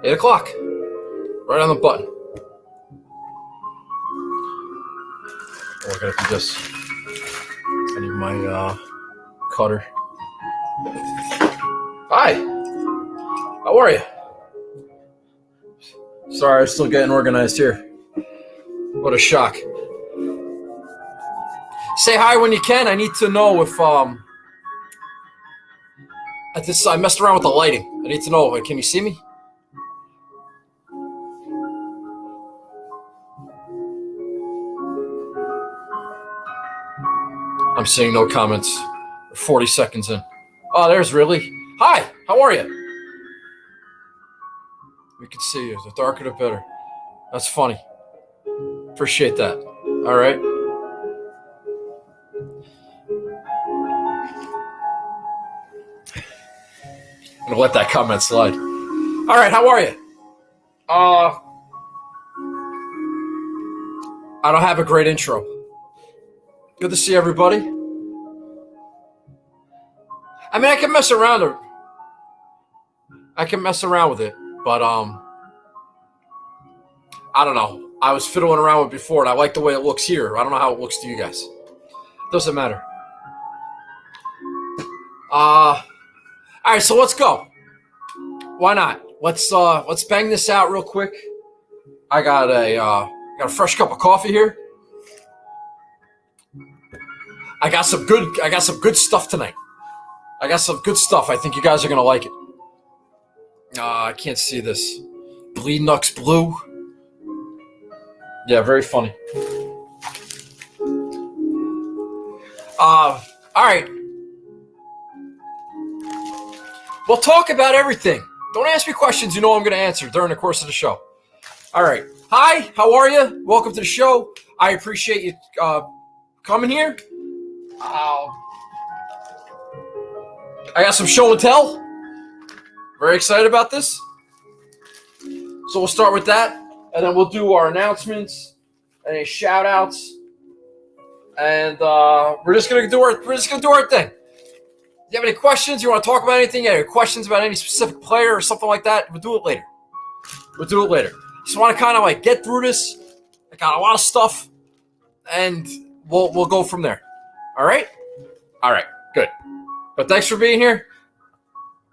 8 o'clock. Right on the button. Oh, I gotta do this. I need my cutter. Hi. How are you? Sorry, I'm still getting organized here. What a shock. Say hi when you can. I need to know if I messed around with the lighting. I need to know. Can you see me? I'm seeing no comments. 40 seconds in. Oh, there's really. Hi, how are you? We can see you. The darker the better. That's funny. Appreciate that. All right. I'm gonna let that comment slide. All right, how are you? I don't have a great intro. Good to see everybody. I mean, I can mess around with it, but I don't know. I was fiddling around with it before, and I like the way it looks here. I don't know how it looks to you guys. Doesn't matter. All right, so let's go. Why not? Let's bang this out real quick. I got a fresh cup of coffee here. I got some good stuff tonight. I got some good stuff. I think you guys are gonna like it. I can't see this. Bleed Nux Blue. Yeah, very funny. All right. We'll talk about everything. Don't ask me questions you know I'm going to answer during the course of the show. All right. Hi, how are you? Welcome to the show. I appreciate you coming here. I got some show and tell. Very excited about this. So we'll start with that, and then we'll do our announcements and any shout outs. And we're just gonna do our thing. If you have any questions, you want to talk about anything, you have any questions about any specific player or something like that, we'll do it later. Just want to kind of like get through this. I got a lot of stuff, and we'll go from there. All right, good. But thanks for being here.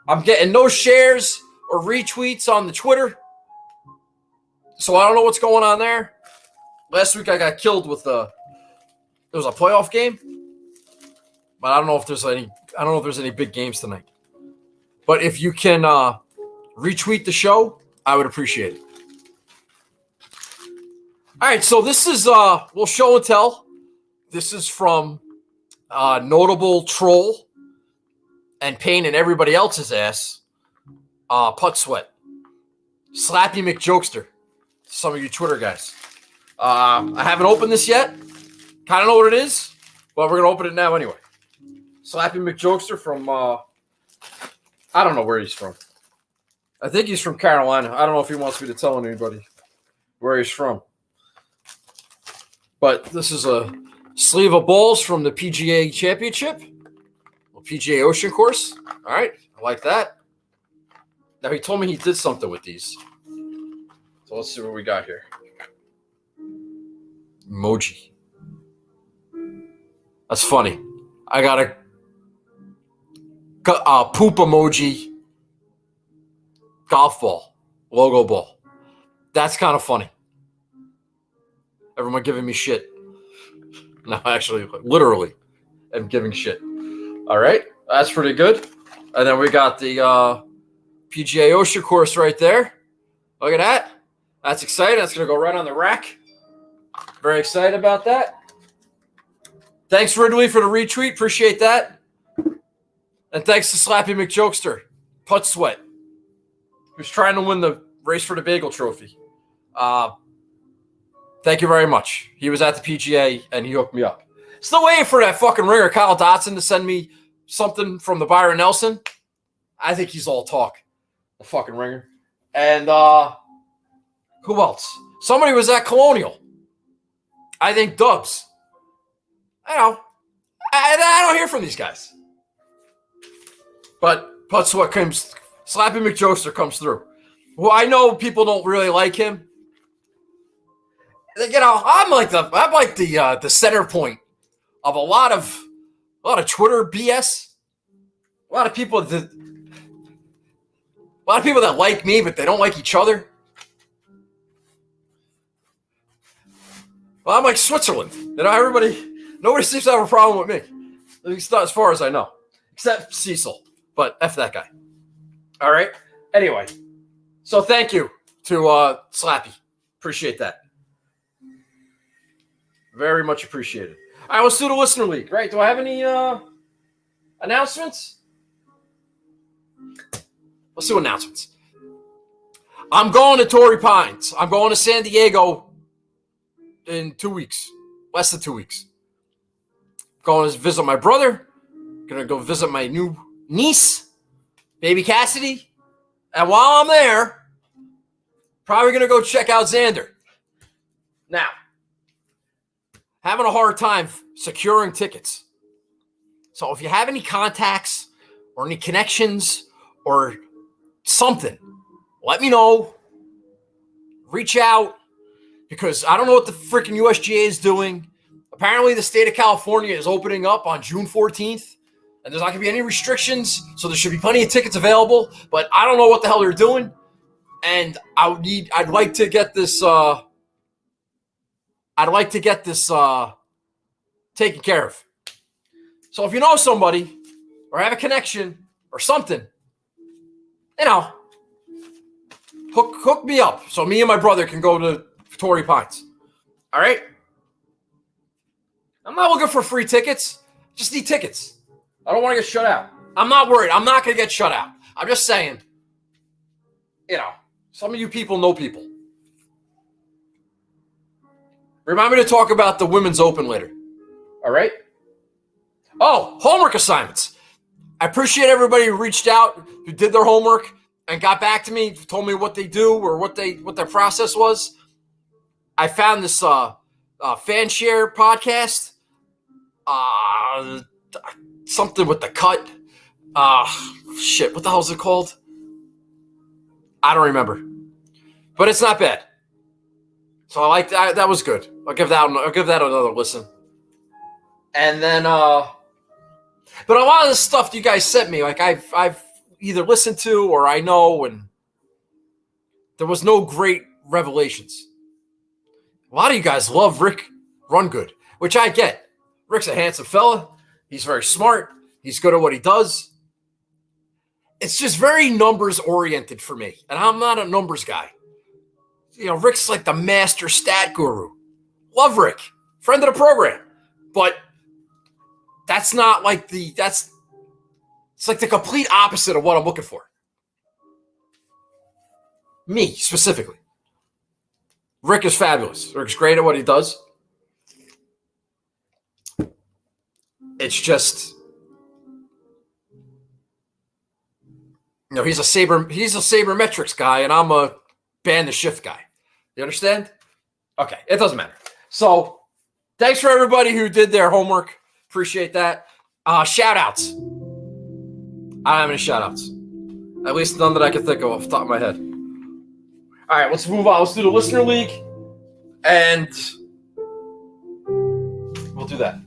I'm getting no shares or retweets on the Twitter, so I don't know what's going on there. Last week I got killed with there was a playoff game, but I don't know if there's any big games tonight. But if you can retweet the show, I would appreciate it. All right, so this is we'll show and tell. This is from notable troll and pain in everybody else's ass. Putt Sweat, Slappy McJokester. Some of you Twitter guys. I haven't opened this yet. Kind of know what it is, but we're gonna open it now anyway. Slappy McJokester from I don't know where he's from. I think he's from Carolina. I don't know if he wants me to tell anybody where he's from. But this is a sleeve of balls from the PGA Championship. Well, PGA Ocean Course. All right. I like that. Now, he told me he did something with these. So let's see what we got here. Emoji. That's funny. I got a poop emoji golf ball, logo ball. That's kind of funny. Everyone giving me shit. No, actually, literally, I'm giving shit. All right, that's pretty good. And then we got the PGA Ocean Course right there. Look at that. That's exciting. That's going to go right on the rack. Very excited about that. Thanks, Ridley, for the retweet. Appreciate that. And thanks to Slappy McJokester, Putt Sweat, who's trying to win the Race for the Bagel trophy. Thank you very much. He was at the PGA, and he hooked me up. Still waiting for that fucking ringer, Kyle Dotson, to send me something from the Byron Nelson. I think he's all talk. The fucking ringer. And who else? Somebody was at Colonial. I think Dubs. I don't know. I don't hear from these guys. But Putt Sweat Slappy McJoster comes through. Well, I know people don't really like him. You know, I'm like the center point of a lot of Twitter BS. A lot of people that like me, but they don't like each other. Well, I'm like Switzerland. You know, nobody seems to have a problem with me. At least not as far as I know. Except Cecil. But F that guy. All right? Anyway. So thank you to Slappy. Appreciate that. Very much appreciated. All right, let's do the Listener League. Right? Do I have any announcements? Let's do announcements. I'm going to Torrey Pines. I'm going to San Diego in 2 weeks. Less than 2 weeks. Going to visit my brother. Going to go visit my new niece, baby Cassidy. And while I'm there, probably going to go check out Xander. Now, having a hard time securing tickets. So if you have any contacts or any connections or something, let me know. Reach out, because I don't know what the freaking USGA is doing. Apparently, the state of California is opening up on June 14th, and there's not going to be any restrictions, so there should be plenty of tickets available, but I don't know what the hell they're doing, and I'd like to get this taken care of. So if you know somebody or have a connection or something, you know, hook me up so me and my brother can go to Torrey Pines. All right? I'm not looking for free tickets. Just need tickets. I don't want to get shut out. I'm not worried. I'm not going to get shut out. I'm just saying, you know, some of you people know people. Remind me to talk about the Women's Open later. All right? Oh, homework assignments. I appreciate everybody who reached out, who did their homework and got back to me, told me what they do or what their process was. I found this fan share podcast. Something with the cut. Shit, what the hell is it called? I don't remember. But it's not bad. So I like that. That was good. I'll give that another listen. And then but a lot of the stuff you guys sent me, like I've either listened to or I know, and there was no great revelations. A lot of you guys love Rick Rungood, which I get. Rick's a handsome fella. He's very smart. He's good at what he does. It's just very numbers oriented for me, and I'm not a numbers guy. You know, Rick's like the master stat guru. Love Rick, friend of the program, but that's not like it's like the complete opposite of what I'm looking for. Me specifically. Rick is fabulous. Rick's great at what he does. It's just, you know, he's a sabermetrics guy, and I'm a band the shift guy. You understand? Okay, it doesn't matter. So, thanks for everybody who did their homework. Appreciate that. Shout outs. I don't have any shout outs. At least none that I can think of off the top of my head. All right, let's move on. Let's do the Listener League. And we'll do that.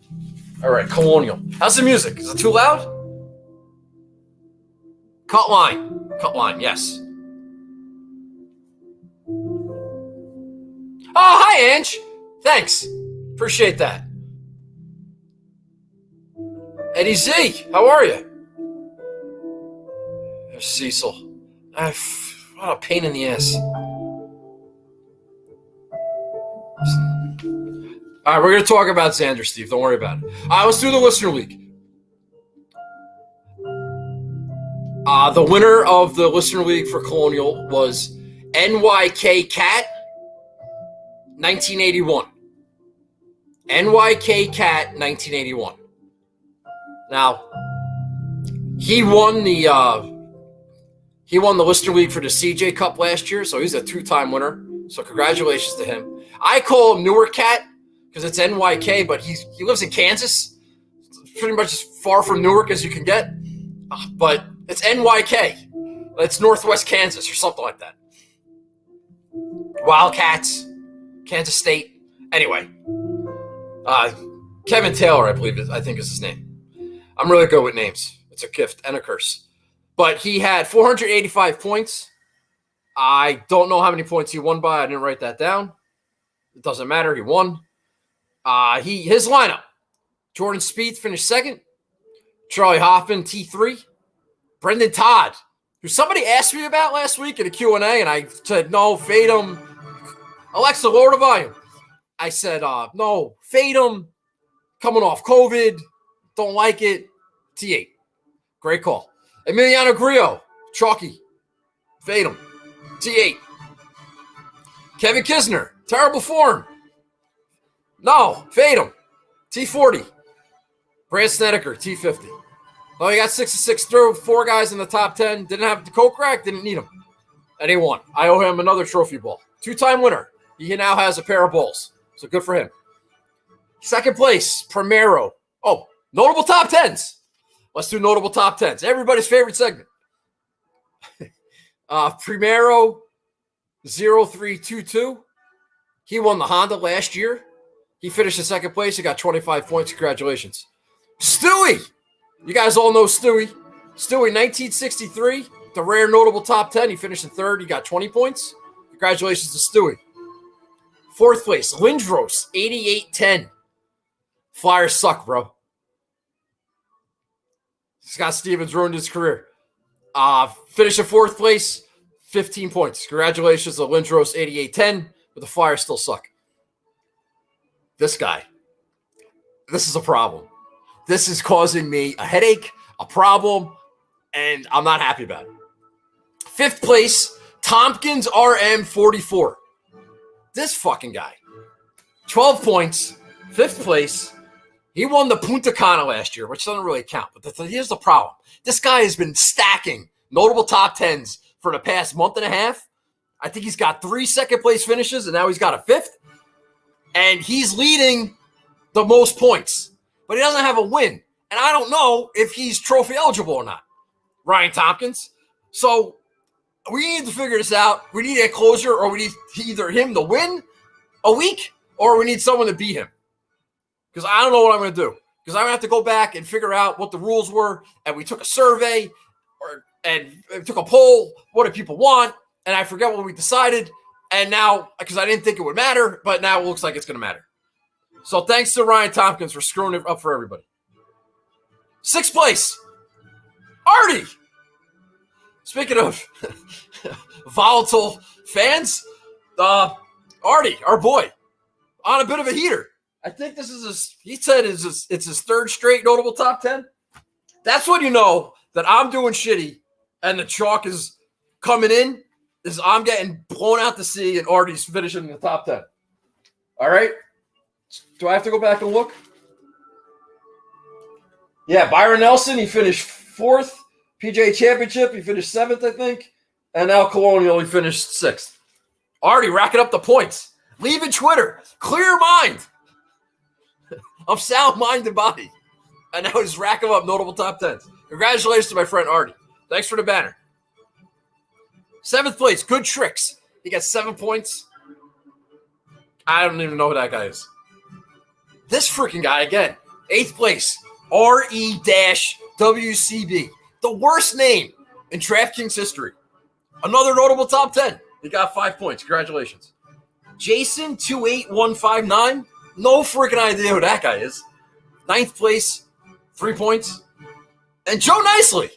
All right, Colonial. How's the music? Is it too loud? Cut line. Cut line, yes. Oh, hi, Ange. Thanks. Appreciate that. Eddie Z, how are you? There's Cecil. What a pain in the ass. All right, we're going to talk about Xander, Steve. Don't worry about it. All right, let's do the Listener League. The winner of the Listener League for Colonial was NYK Cat 1981. NYK Cat 1981. Now, he won the Listener League for the CJ Cup last year, so he's a two-time winner. So congratulations to him. I call him Newark Cat because it's NYK, but he lives in Kansas. It's pretty much as far from Newark as you can get. But it's NYK. It's Northwest Kansas or something like that. Wildcats, Kansas State. Anyway, Kevin Taylor, I think is his name. I'm really good with names. It's a gift and a curse. But he had 485 points. I don't know how many points he won by. I didn't write that down. It doesn't matter. He won. His lineup: Jordan Spieth finished second. Charlie Hoffman, T3. Brendan Todd, who somebody asked me about last week in a Q&A, and I said, no, fade him. Alexa, lower the volume. I said, no, fade him. Coming off COVID. Don't like it. T8. Great call. Emiliano Grillo, chalky. Fade him. T8. Kevin Kisner, terrible form. No, fade him. T40. Brant Snedeker, T50. Well, he got 6-6 through, 4 guys in the top 10. Didn't have the coke rack, didn't need him. And he won. I owe him another trophy ball. 2-time winner. He now has a pair of balls. So good for him. Second place, Primero. Oh, notable top 10s. Let's do notable top 10s. Everybody's favorite segment. Primero 0322. He won the Honda last year. He finished in second place. He got 25 points. Congratulations. Stewie. You guys all know Stewie. Stewie, 1963. The rare notable top 10. He finished in third. He got 20 points. Congratulations to Stewie. Fourth place, Lindros, 8810. Flyers suck, bro. Scott Stevens ruined his career. Finished in fourth place, 15 points. Congratulations to Lindros, 8810, but the Flyers still suck. This guy, this is a problem. This is causing me a headache, a problem, and I'm not happy about it. Fifth place, Tompkins RM44. This fucking guy. 12 points, fifth place. He won the Punta Cana last year, which doesn't really count. But here's the problem. This guy has been stacking notable top 10s for the past month and a half. I think he's got 3 second-place finishes, and now he's got a 5th. And he's leading the most points. But he doesn't have a win. And I don't know if he's trophy eligible or not. Ryan Tompkins. So we need to figure this out. We need a closer, or we need either him to win a week, or we need someone to beat him. Because I don't know what I'm going to do. Because I'm going to have to go back and figure out what the rules were. And we took a survey and took a poll. What do people want? And I forget what we decided. And now, because I didn't think it would matter, but now it looks like it's going to matter. So thanks to Ryan Tompkins for screwing it up for everybody. Sixth place, Artie. Speaking of volatile fans, Artie, our boy, on a bit of a heater. I think this is he said it's his third straight notable top 10. That's when you know that I'm doing shitty and the chalk is coming in, is I'm getting blown out to sea and Artie's finishing in the top 10. All right? Do I have to go back and look? Yeah, Byron Nelson, he finished 4th. PGA Championship, he finished 7th, I think. And now Colonial, he finished 6th. Artie racking up the points. Leaving Twitter. Clear mind. Of sound mind and body. And now he's racking up notable top 10s. Congratulations to my friend Artie. Thanks for the banner. 7th place, Good Tricks. He got 7 points. I don't even know who that guy is. This freaking guy again. 8th place, RE-WCB. The worst name in DraftKings history. Another notable top 10. He got 5 points. Congratulations. Jason 28159. No freaking idea who that guy is. 9th place, 3 points. And Joe Nicely,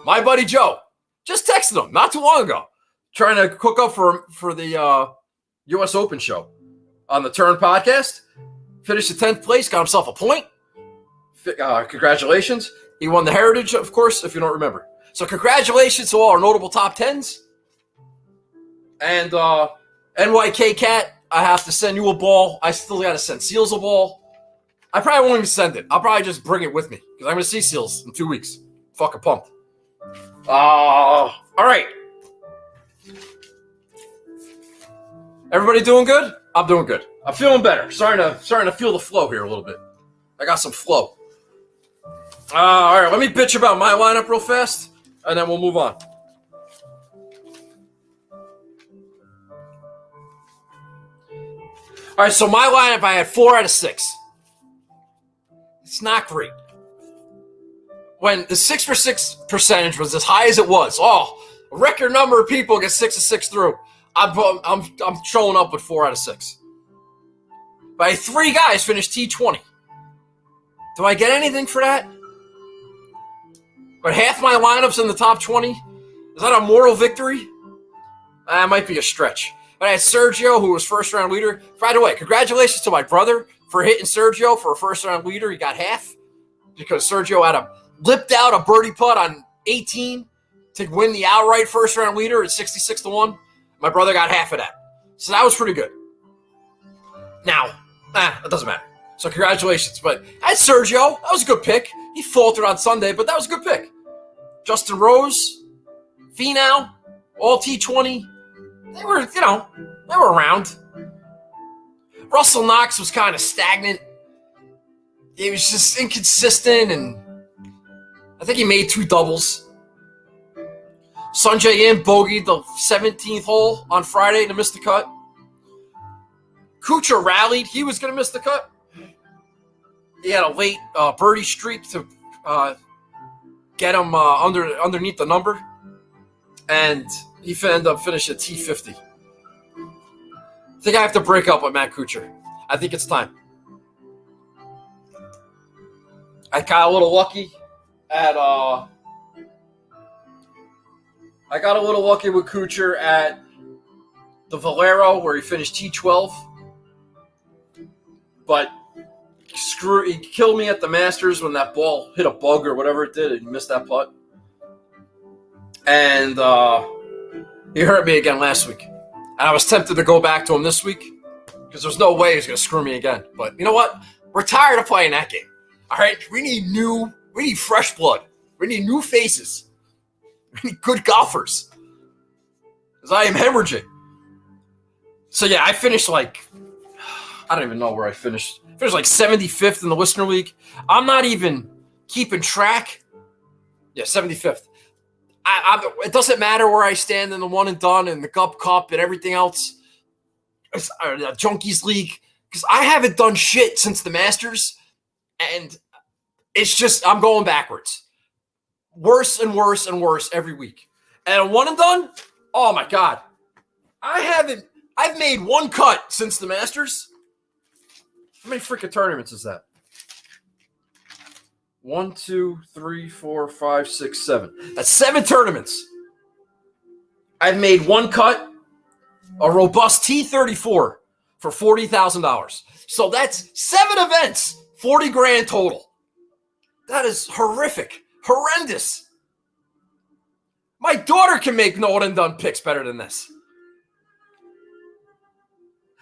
my buddy Joe, just texted him not too long ago, trying to cook up for the U.S. Open show on the Turn podcast. Finished in 10th place, got himself a point. Congratulations. He won the Heritage, of course, if you don't remember. So congratulations to all our notable top 10s. And NYK Cat, I have to send you a ball. I still got to send Seals a ball. I probably won't even send it. I'll probably just bring it with me because I'm going to see Seals in 2 weeks. Fucking pumped. All right. Everybody doing good? I'm doing good. I'm feeling better. Starting to feel the flow here a little bit. I got some flow. All right, let me bitch about my lineup real fast, and then we'll move on. All right, so my lineup, I had 4 out of 6. It's not great. When the 6 for 6 percentage was as high as it was, a record number of people get 6 of 6 through. I'm showing up with 4 out of 6. But I had 3 guys finish T20. Do I get anything for that? But half my lineups in the top 20? Is that a moral victory? That might be a stretch. But I had Sergio, who was first-round leader. By the way, congratulations to my brother for hitting Sergio for a first-round leader. He got half because Sergio lipped out a birdie putt on 18 to win the outright first-round leader at 66-1. My brother got half of that. So that was pretty good. Now, it doesn't matter. So congratulations. But I had Sergio. That was a good pick. He faltered on Sunday, but that was a good pick. Justin Rose, Finau, all T20. They were, they were around. Russell Knox was kind of stagnant. He was just inconsistent, and I think he made 2 doubles. Sungjae Im bogeyed the 17th hole on Friday to miss the cut. Kuchar rallied. He was going to miss the cut. He had a late birdie streak to get him underneath the number, and he ended up finishing at T50. I think I have to break up with Matt Kuchar. I think it's time. I got a little lucky with Kuchar at the Valero where he finished T12. But he killed me at the Masters when that ball hit a bug or whatever it did and he missed that putt. And he hurt me again last week. And I was tempted to go back to him this week because there's no way he's going to screw me again. But you know what? We're tired of playing that game. All right? We need fresh blood. We need new faces. We need good golfers. Because I am hemorrhaging. So yeah, I finished I don't even know where I finished. I finished 75th in the Listener League. I'm not even keeping track. Yeah, 75th. It doesn't matter where I stand in the one and done and the Cup and everything else. The Junkies League. Because I haven't done shit since the Masters. And it's just, I'm going backwards. Worse and worse and worse every week. And a one and done? Oh my God. I've made 1 cut since the Masters. How many freaking tournaments is that? 1, 2, 3, 4, 5, 6, 7. That's 7 tournaments. I've made 1 cut, a robust T34 for $40,000. So that's 7 events, 40 grand total. That is horrific, horrendous. My daughter can make no one and done picks better than this.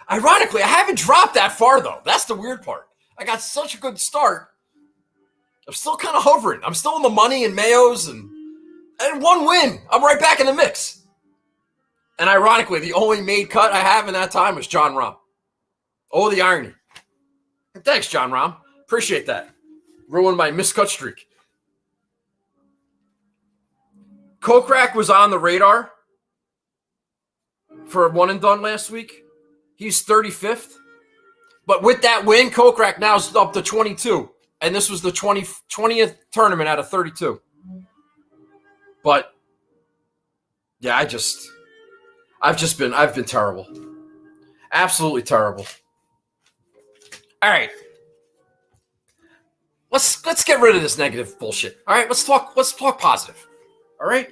Ironically, I haven't dropped that far, though. That's the weird part. I got such a good start. I'm still kind of hovering. I'm still in the money and Mayos and 1 win. I'm right back in the mix. And ironically, the only made cut I have in that time was John Rahm. Oh, the irony. And thanks, John Rahm. Appreciate that. Ruined my miscut streak. Kokrak was on the radar for a one and done last week. He's 35th. But with that win, Kokrak now is up to 22. And this was the 20th tournament out of 32. But yeah, I've been terrible. Absolutely terrible. All right. Let's get rid of this negative bullshit. All right, let's talk positive. All right?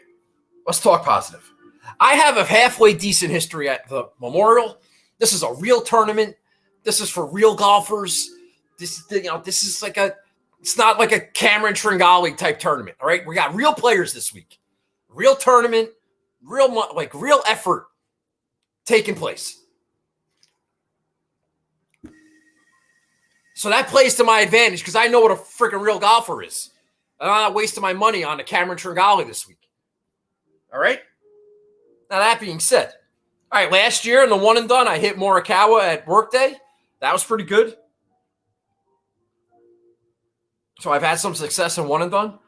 Let's talk positive. I have a halfway decent history at the Memorial. This is a real tournament. This is for real golfers. This is it's not like a Cameron Tringali type tournament. All right, we got real players this week, real tournament, real effort taking place. So that plays to my advantage because I know what a freaking real golfer is. And I'm not wasting my money on a Cameron Tringali this week. All right. Now that being said, all right, last year in the one and done, I hit Morikawa at Workday. That was pretty good. So I've had some success in one and done.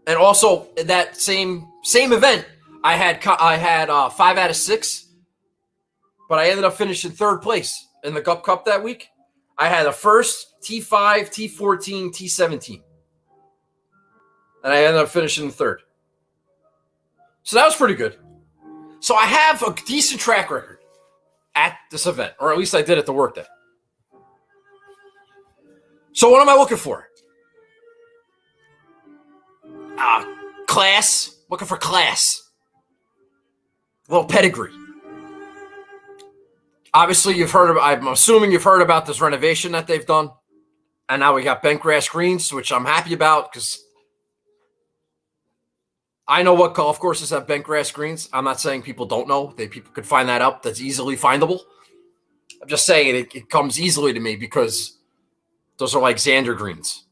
And also in that same event, I had 5 out of 6. but I ended up finishing third place in the Cup that week. I had a first, T5, T14, T17. And I ended up finishing third. So that was pretty good. So I have a decent track record at this event, or at least I did at the work day. So what am I looking for? Class. Looking for class. A little pedigree. Obviously, I'm assuming you've heard about this renovation that they've done. And now we got bent grass greens, which I'm happy about because I know what golf courses have bent grass greens. I'm not saying people don't know. People could find that up. That's easily findable. I'm just saying it comes easily to me because those are like Xander greens.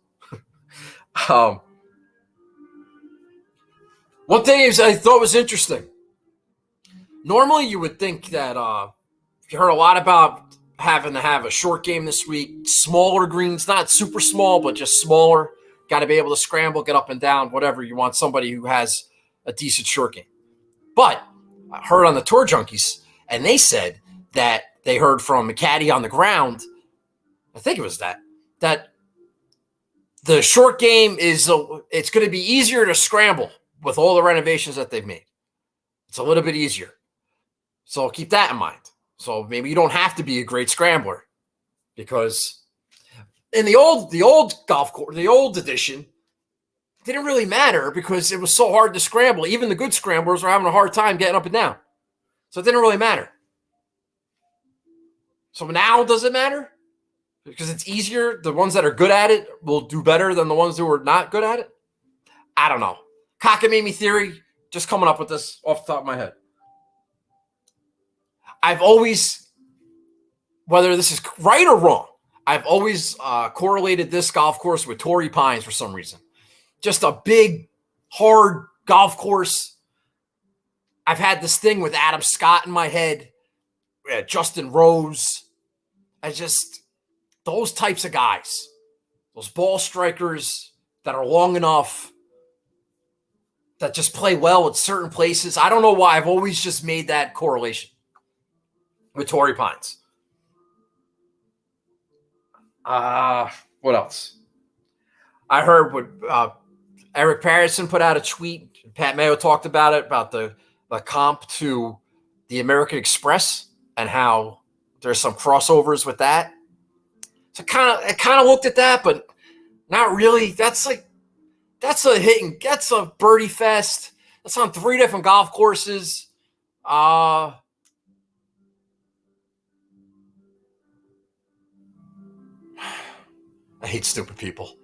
One thing I thought was interesting. Normally, you would think that you heard a lot about having to have a short game this week, smaller greens, not super small, but just smaller. Got to be able to scramble, get up and down, whatever. You want somebody who has a decent short game. But I heard on the Tour Junkies, and they said that they heard from a caddy on the ground, I think it was that the short game it's going to be easier to scramble with all the renovations that they've made. It's a little bit easier. So keep that in mind. So maybe you don't have to be a great scrambler because in the old golf course, the old edition, it didn't really matter because it was so hard to scramble. Even the good scramblers were having a hard time getting up and down. So it didn't really matter. So now does it matter? Because it's easier. The ones that are good at it will do better than the ones who are not good at it. I don't know. Cockamamie theory, just coming up with this off the top of my head. I've always, whether this is right or wrong, I've always correlated this golf course with Torrey Pines for some reason. Just a big, hard golf course. I've had this thing with Adam Scott in my head, Justin Rose. Those types of guys, those ball strikers that are long enough, that just play well at certain places. I don't know why. I've always just made that correlation with Torrey Pines. What else? I heard what Eric Patterson put out a tweet. Pat Mayo talked about it, about the comp to the American Express and how there's some crossovers with that. So I kind of looked at that, but not really. That's a birdie fest. That's on 3 different golf courses. I hate stupid people.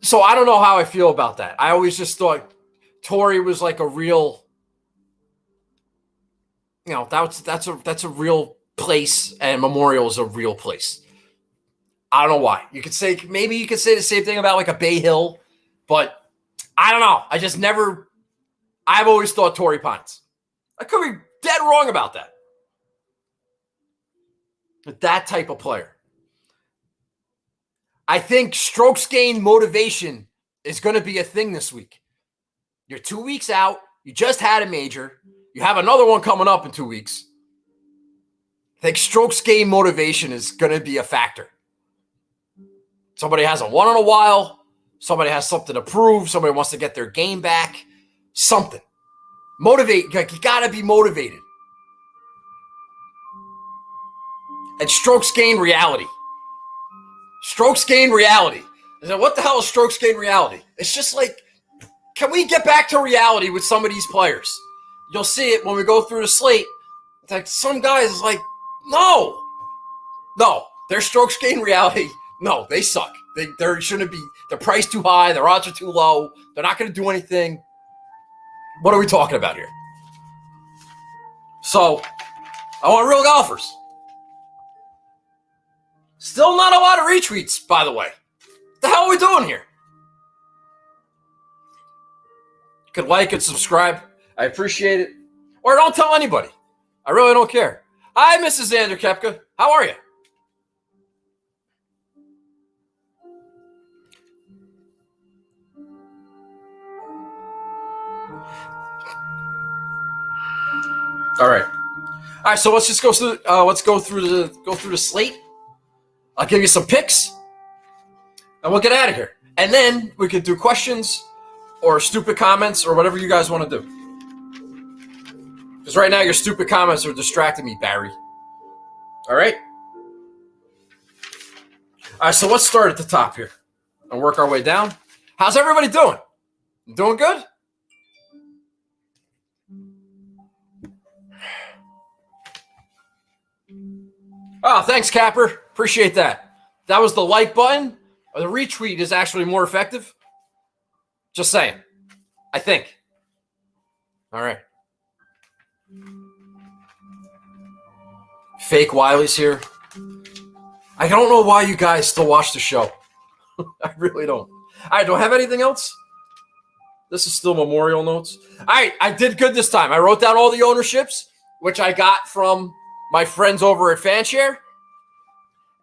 So I don't know how I feel about that. I always just thought Torrey was like a real, that's a real place, and Memorial is a real place. I don't know why. Maybe you could say the same thing about like a Bay Hill, but I don't know. I've always thought Torrey Pines. I could be dead wrong about that. But that type of player. I think strokes gained motivation is going to be a thing this week. You're 2 weeks out. You just had a major. You have another one coming up in 2 weeks. I think strokes gained motivation is going to be a factor. Somebody hasn't won in a while. Somebody has something to prove. Somebody wants to get their game back. Something. Motivate. You got to be motivated. And strokes gain reality. Strokes gain reality. What the hell is strokes gain reality? It's just like, can we get back to reality with some of these players? You'll see it when we go through the slate. It's like some guys is like, no, their strokes gain reality. No, they suck. They shouldn't be. They're priced too high. Their odds are too low. They're not going to do anything. What are we talking about here? So, I want real golfers. Still not a lot of retweets, by the way. What the hell are we doing here? You could like and subscribe. I appreciate it. Or don't tell anybody. I really don't care. Hi, Mrs. Xander Kepka. How are you? All right. All right, so let's just go through. Let's go through the slate. I'll give you some picks, and we'll get out of here. And then we can do questions or stupid comments or whatever you guys want to do. Because right now your stupid comments are distracting me, Barry. All right. All right, so let's start at the top here and work our way down. How's everybody doing? Doing good? Oh, thanks, Capper. Appreciate that. That was the like button. Or the retweet is actually more effective. Just saying. I think. All right. Fake Wiley's here. I don't know why you guys still watch the show. I really don't. All right, do I have anything else? This is still memorial notes. All right, I did good this time. I wrote down all the ownerships, which I got from my friends over at Fanshare.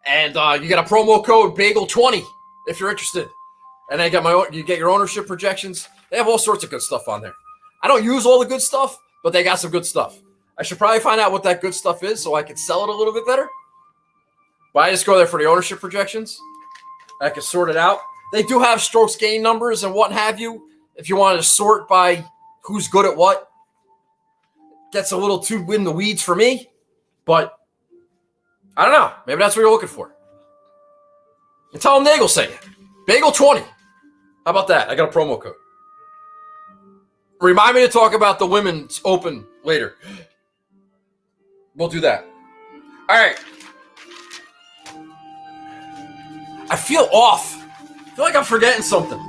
And you get a promo code BAGEL20 if you're interested. And I got you get your ownership projections. They have all sorts of good stuff on there. I don't use all the good stuff, but they got some good stuff. I should probably find out what that good stuff is so I can sell it a little bit better. But I just go there for the ownership projections. I can sort it out. They do have strokes gain numbers and what have you. If you wanted to sort by who's good at what. Gets a little too in the weeds for me. But I don't know. Maybe that's what you're looking for. And tell them Nagels sent you. Bagel20. How about that? I got a promo code. Remind me to talk about the Women's Open later. We'll do that. All right. I feel off. I feel like I'm forgetting something.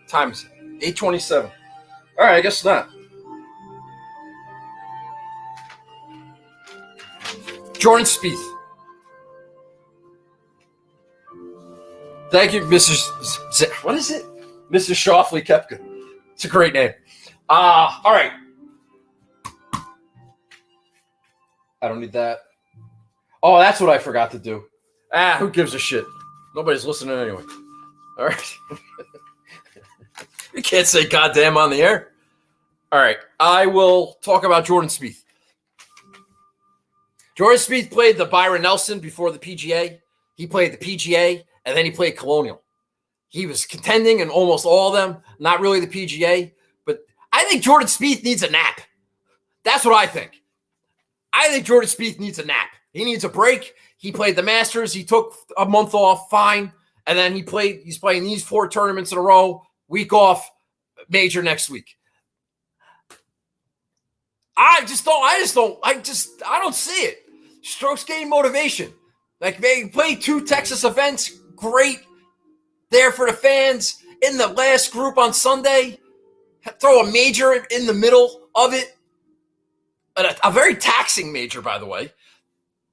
Time is 8:27. All right, I guess not. Jordan Spieth. Thank you, Mrs. What is it? Mrs. Shoffley Kepka. It's a great name. All right. I don't need that. Oh, that's what I forgot to do. Who gives a shit? Nobody's listening anyway. All right. You can't say goddamn on the air. All right. I will talk about Jordan Spieth. Jordan Spieth played the Byron Nelson before the PGA. He played the PGA, and then he played Colonial. He was contending in almost all of them, not really the PGA. But I think Jordan Spieth needs a nap. That's what I think. I think Jordan Spieth needs a nap. He needs a break. He played the Masters. He took a month off, fine. And then he's playing these 4 tournaments in a row, week off, major next week. I don't see it. Strokes gain motivation. Like, they play 2 Texas events, great. There for the fans in the last group on Sunday. Throw a major in the middle of it. A very taxing major, by the way.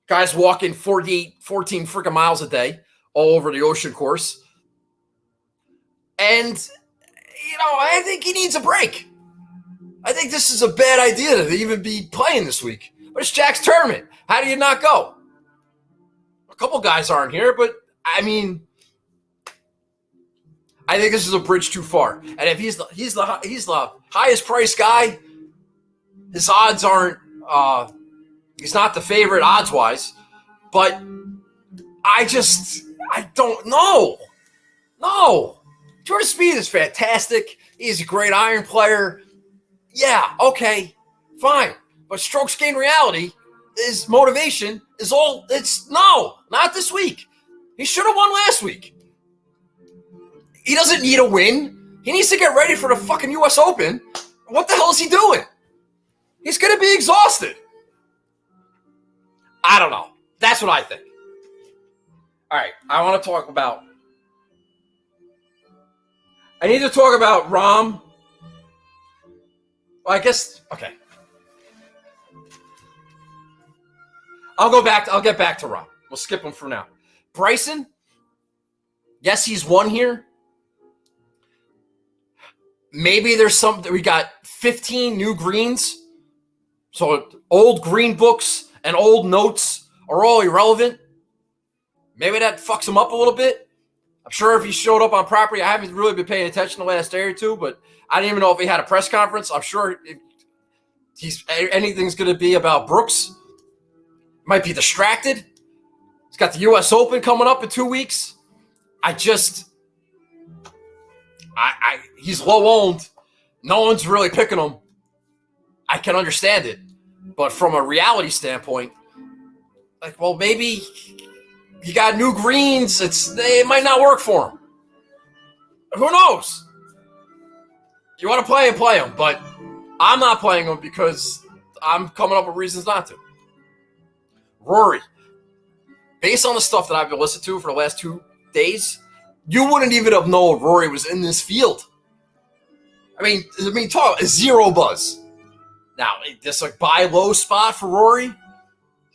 Guys walking 14 freaking miles a day all over the ocean course. And, I think he needs a break. I think this is a bad idea to even be playing this week. But it's Jack's tournament. How do you not go? A couple guys aren't here, but, I mean, I think this is a bridge too far. And if he's the highest priced guy, his odds aren't he's not the favorite odds wise, but I don't know. No. Jordan Spieth is fantastic. He's a great iron player. Yeah, okay, fine. But strokes gain reality is motivation is all not this week. He should have won last week. He doesn't need a win. He needs to get ready for the fucking US Open. What the hell is he doing? He's going to be exhausted. I don't know. That's what I think. All right. I need to talk about Rahm. Well, I guess, okay. I'll get back to Rahm. We'll skip him for now. Bryson, yes, he's won here. Maybe there's we got 15 new greens. So old green books and old notes are all irrelevant. Maybe that fucks him up a little bit. I'm sure if he showed up on property, I haven't really been paying attention the last day or two, but I didn't even know if he had a press conference. I'm sure anything's going to be about Brooks. Might be distracted. He's got the U.S. Open coming up in 2 weeks. He's low owned. No one's really picking him. I can understand it. But from a reality standpoint, like, well, maybe he got new greens. It might not work for him. Who knows? You want to play him, but I'm not playing him because I'm coming up with reasons not to. Rory, based on the stuff that I've been listening to for the last 2 days, you wouldn't even have known Rory was in this field. I mean, talk zero buzz. Now, this like buy low spot for Rory,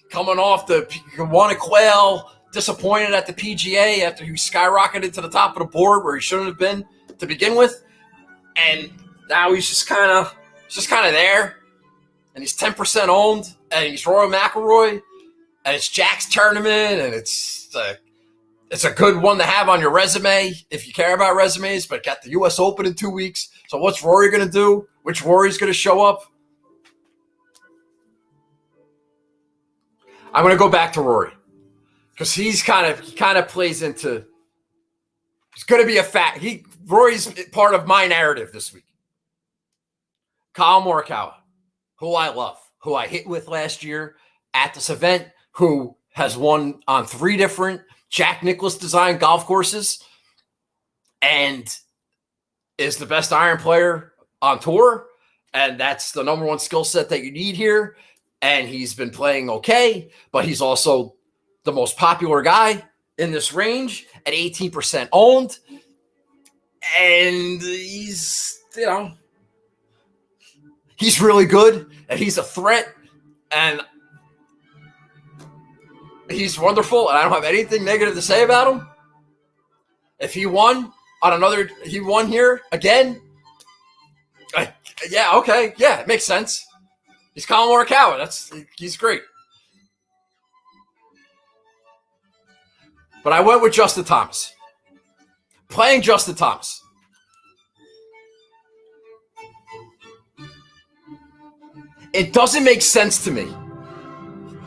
coming off the won a quail, disappointed at the PGA after he skyrocketed to the top of the board where he shouldn't have been to begin with, and now he's just kind of there, and he's 10% owned, and he's Rory McIlroy, and it's Jack's tournament, and it's a good one to have on your resume if you care about resumes. But got the U.S. Open in 2 weeks, so what's Rory going to do? Which Rory's going to show up? I'm going to go back to Rory because he's kind of plays into. He's going to be a fact. Rory's part of my narrative this week. Kyle Morikawa, who I love, who I hit with last year at this event, who has won on 3 different Jack Nicklaus designed golf courses and is the best iron player on tour. And that's the number one skill set that you need here. And he's been playing okay, but he's also the most popular guy in this range at 18% owned. And he's really good, and he's a threat, and he's wonderful, and I don't have anything negative to say about him. If he won here again, it makes sense. He's Colin Morikawa. He's great. But I went with Justin Thomas. Playing Justin Thomas. It doesn't make sense to me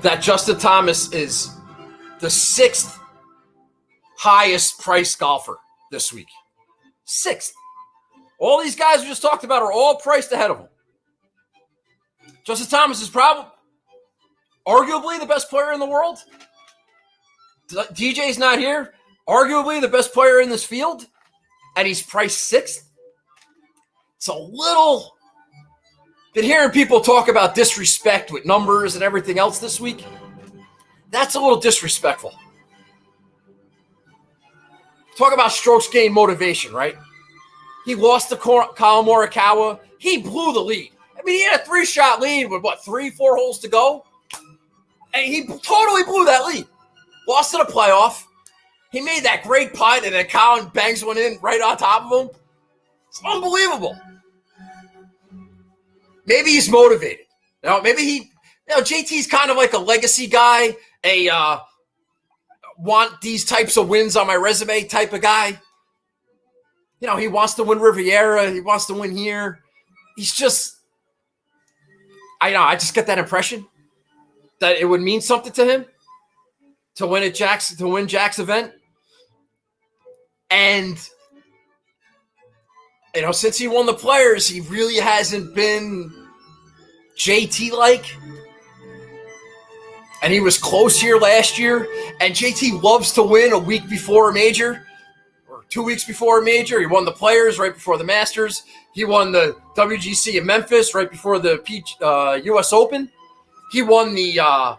that Justin Thomas is the 6th highest priced golfer this week. 6th. All these guys we just talked about are all priced ahead of him. Justin Thomas is probably arguably the best player in the world. DJ's not here. Arguably the best player in this field. And he's priced 6th. It's a little... Been hearing people talk about disrespect with numbers and everything else this week. That's a little disrespectful. Talk about strokes gained motivation, right? He lost to Kyle Morikawa. He blew the lead. I mean, he had a 3-shot lead with 3-4 holes to go. And he totally blew that lead. Lost to the playoff. He made that great putt, and then Colin bangs one in right on top of him. It's unbelievable. Maybe he's motivated. Maybe JT's kind of like a legacy guy, want these types of wins on my resume type of guy. He wants to win Riviera. He wants to win here. He's just, I just get that impression that it would mean something to him to win Jack's event. And, since he won the Players, he really hasn't been JT-like. And he was close here last year. And JT loves to win a week before a major or 2 weeks before a major. He won the Players right before the Masters. He won the WGC in Memphis right before the U.S. Open. He won the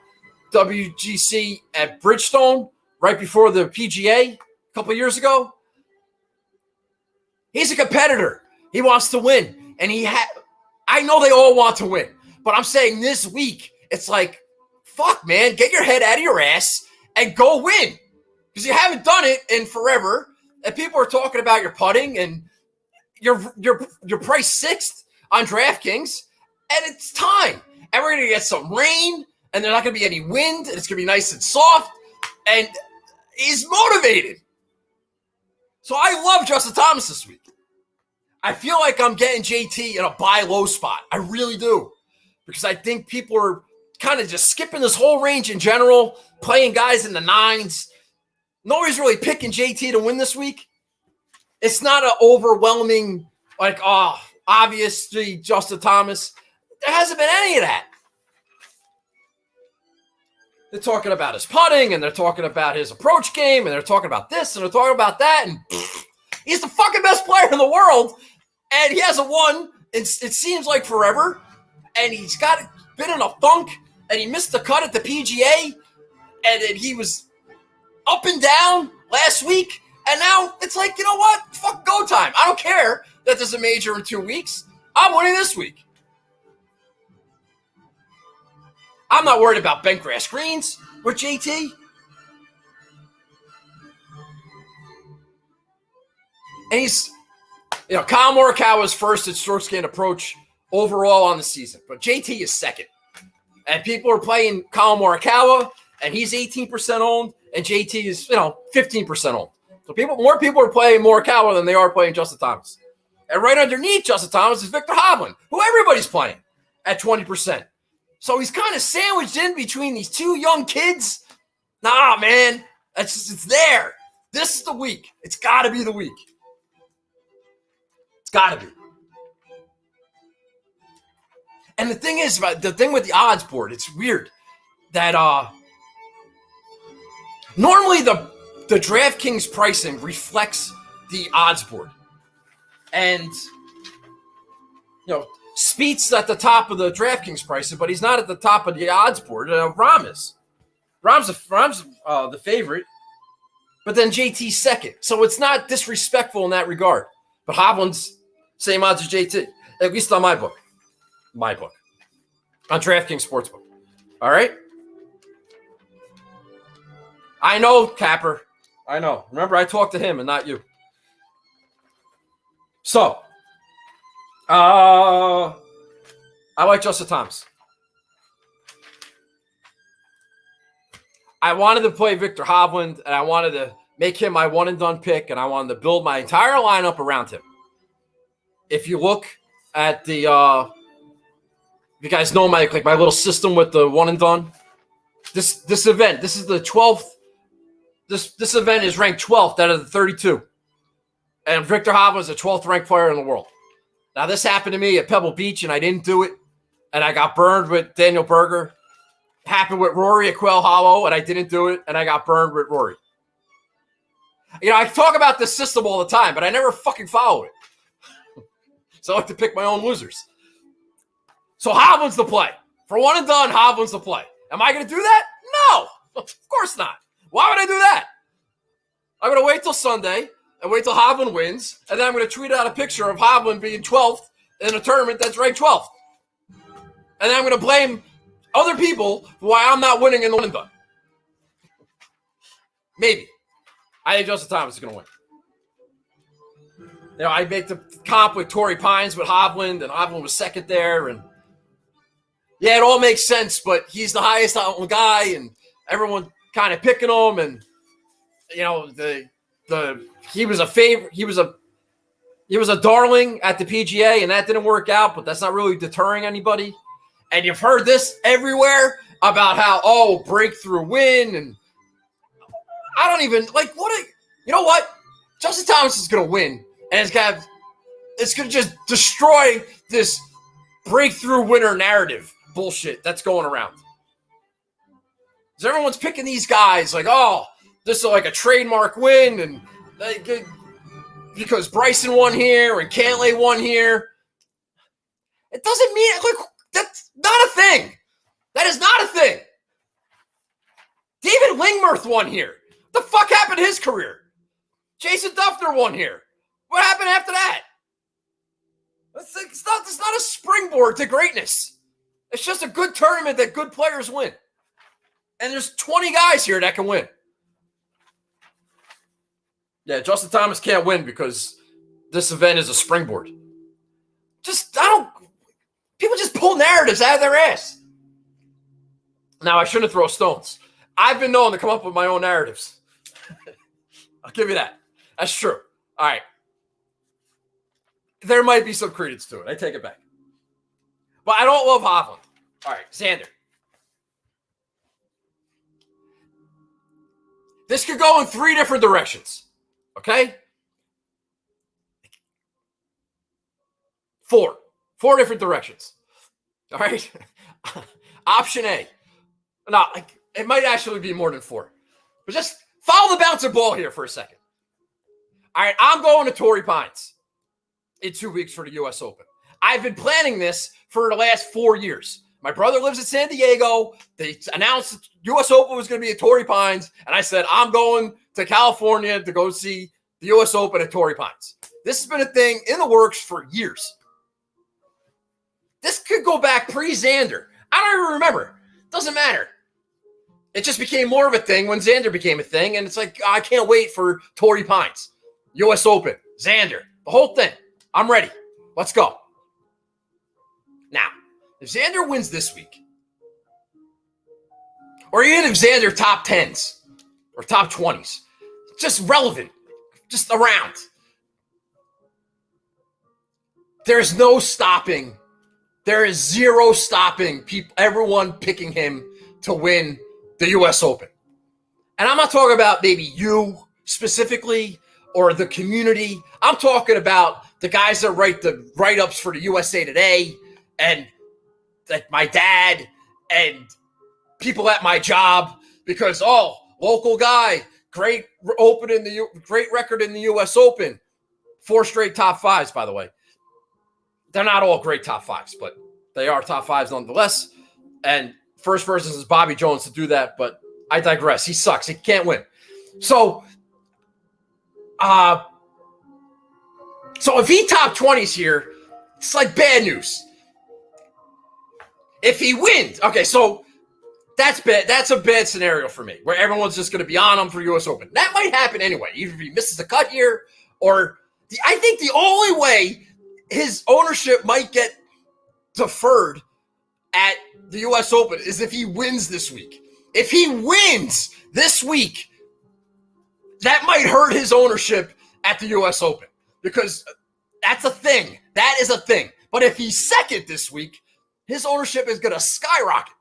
WGC at Bridgestone right before the PGA a couple of years ago. He's a competitor. He wants to win. And I know they all want to win. But I'm saying this week, it's like, fuck, man, get your head out of your ass and go win. Because you haven't done it in forever. And people are talking about your putting, and you're priced 6th on DraftKings. And it's time. And we're going to get some rain, and there's not going to be any wind, and it's going to be nice and soft. And he's motivated. So I love Justin Thomas this week. I feel like I'm getting JT in a buy low spot. I really do. Because I think people are kind of just skipping this whole range in general, playing guys in the 9s. Nobody's really picking JT to win this week. It's not an overwhelming, like, obviously Justin Thomas. There hasn't been any of that. They're talking about his putting, and they're talking about his approach game, and they're talking about this, and they're talking about that, and he's the fucking best player in the world, and he hasn't won, it seems like forever, and he's been in a funk, and he missed the cut at the PGA, and then he was up and down last week, and now it's like, you know what? Fuck go time. I don't care that there's a major in 2 weeks. I'm winning this week. I'm not worried about bent grass greens with JT. And he's, Kyle Morikawa is first at strokes gained approach overall on the season, but JT is second. And people are playing Kyle Morikawa, and he's 18% owned, and JT is, 15% owned. So more people are playing Morikawa than they are playing Justin Thomas. And right underneath Justin Thomas is Victor Hovland, who everybody's playing at 20%. So he's kind of sandwiched in between these two young kids. Nah, man, it's there. This is the week. It's got to be the week. It's got to be. And the thing with the odds board, it's weird that normally the DraftKings pricing reflects the odds board. And, Speed's at the top of the DraftKings pricing, but he's not at the top of the odds board. Rahm is. Rahm's the favorite, but then JT's second. So it's not disrespectful in that regard. But Hovland's same odds as JT, at least on my book. On DraftKings Sportsbook. All right? I know, Capper. I know. Remember, I talked to him and not you. So, I like Justin Thomas. I wanted to play Victor Hovland, and I wanted to make him my one-and-done pick, and I wanted to build my entire lineup around him. If you look at the you guys know my little system with the one-and-done, this event, this is the 12th. This event is ranked 12th out of the 32. And Victor Hovland is the 12th ranked player in the world. Now, this happened to me at Pebble Beach, and I didn't do it. And I got burned with Daniel Berger. Happened with Rory at Quail Hollow, and I didn't do it, and I got burned with Rory. I talk about this system all the time, but I never fucking follow it. So I like to pick my own losers. So Hovland's the play. For one and done, Hovland's the play. Am I going to do that? No, of course not. Why would I do that? I'm going to wait till Sunday and wait till Hovland wins, and then I'm going to tweet out a picture of Hovland being 12th in a tournament that's ranked 12th. And then I'm going to blame other people for why I'm not winning in the one and done. Maybe. I think Justin Thomas is going to win. I make the comp with Torrey Pines with Hovland, and Hovland was second there. And yeah, it all makes sense, but he's the highest owned guy, and everyone kind of picking him. And he was a favorite. He was a darling at the PGA, and that didn't work out. But that's not really deterring anybody. And you've heard this everywhere about how breakthrough win, and I don't even you know what? Justin Thomas is going to win, and it's going to just destroy this breakthrough winner narrative bullshit that's going around. Because everyone's picking these guys this is like a trademark win, and because Bryson won here and Cantlay won here. It doesn't mean that's not a thing. That is not a thing. David Lingmerth won here. What the fuck happened to his career? Jason Duffner won here. What happened after that? It's not a springboard to greatness. It's just a good tournament that good players win. And there's 20 guys here that can win. Yeah, Justin Thomas can't win because this event is a springboard. People just pull narratives out of their ass. Now, I shouldn't throw stones. I've been known to come up with my own narratives. I'll give you that. That's true. All right. There might be some credence to it. I take it back. But I don't love Hovland. All right, Xander. This could go in 3 different directions. Okay? 4 different directions. All right? Option A. No, it might actually be more than 4. But just follow the bouncer ball here for a second. All right, I'm going to Torrey Pines in 2 weeks for the U.S. Open. I've been planning this for the last 4 years. My brother lives in San Diego. They announced the U.S. Open was going to be at Torrey Pines, and I said, I'm going to California to go see the U.S. Open at Torrey Pines. This has been a thing in the works for years. This could go back pre-Xander. I don't even remember. Doesn't matter. It just became more of a thing when Xander became a thing, and it's like, I can't wait for Torrey Pines, U.S. Open, Xander, the whole thing. I'm ready. Let's go. Now, if Xander wins this week, or even if Xander top 10s or top 20s, just relevant, just around, there's no stopping. There is zero stopping everyone picking him to win the U.S. Open. And I'm not talking about maybe you specifically or the community. I'm talking about the guys that write the write-ups for the USA Today and like my dad and people at my job because, local guy, great record in the U.S. Open. 4 straight top 5s, by the way. They're not all great top 5s, but they are top 5s nonetheless. And first person is Bobby Jones to do that, but I digress. He sucks. He can't win. So if he top 20s here, it's like bad news. If he wins, okay, so that's bad. That's a bad scenario for me, where everyone's just going to be on him for U.S. Open. That might happen anyway, even if he misses the cut here, or I think the only way his ownership might get deferred at the U.S. Open is if he wins this week. If he wins this week, that might hurt his ownership at the U.S. Open because that's a thing. That is a thing. But if he's second this week, his ownership is going to skyrocket.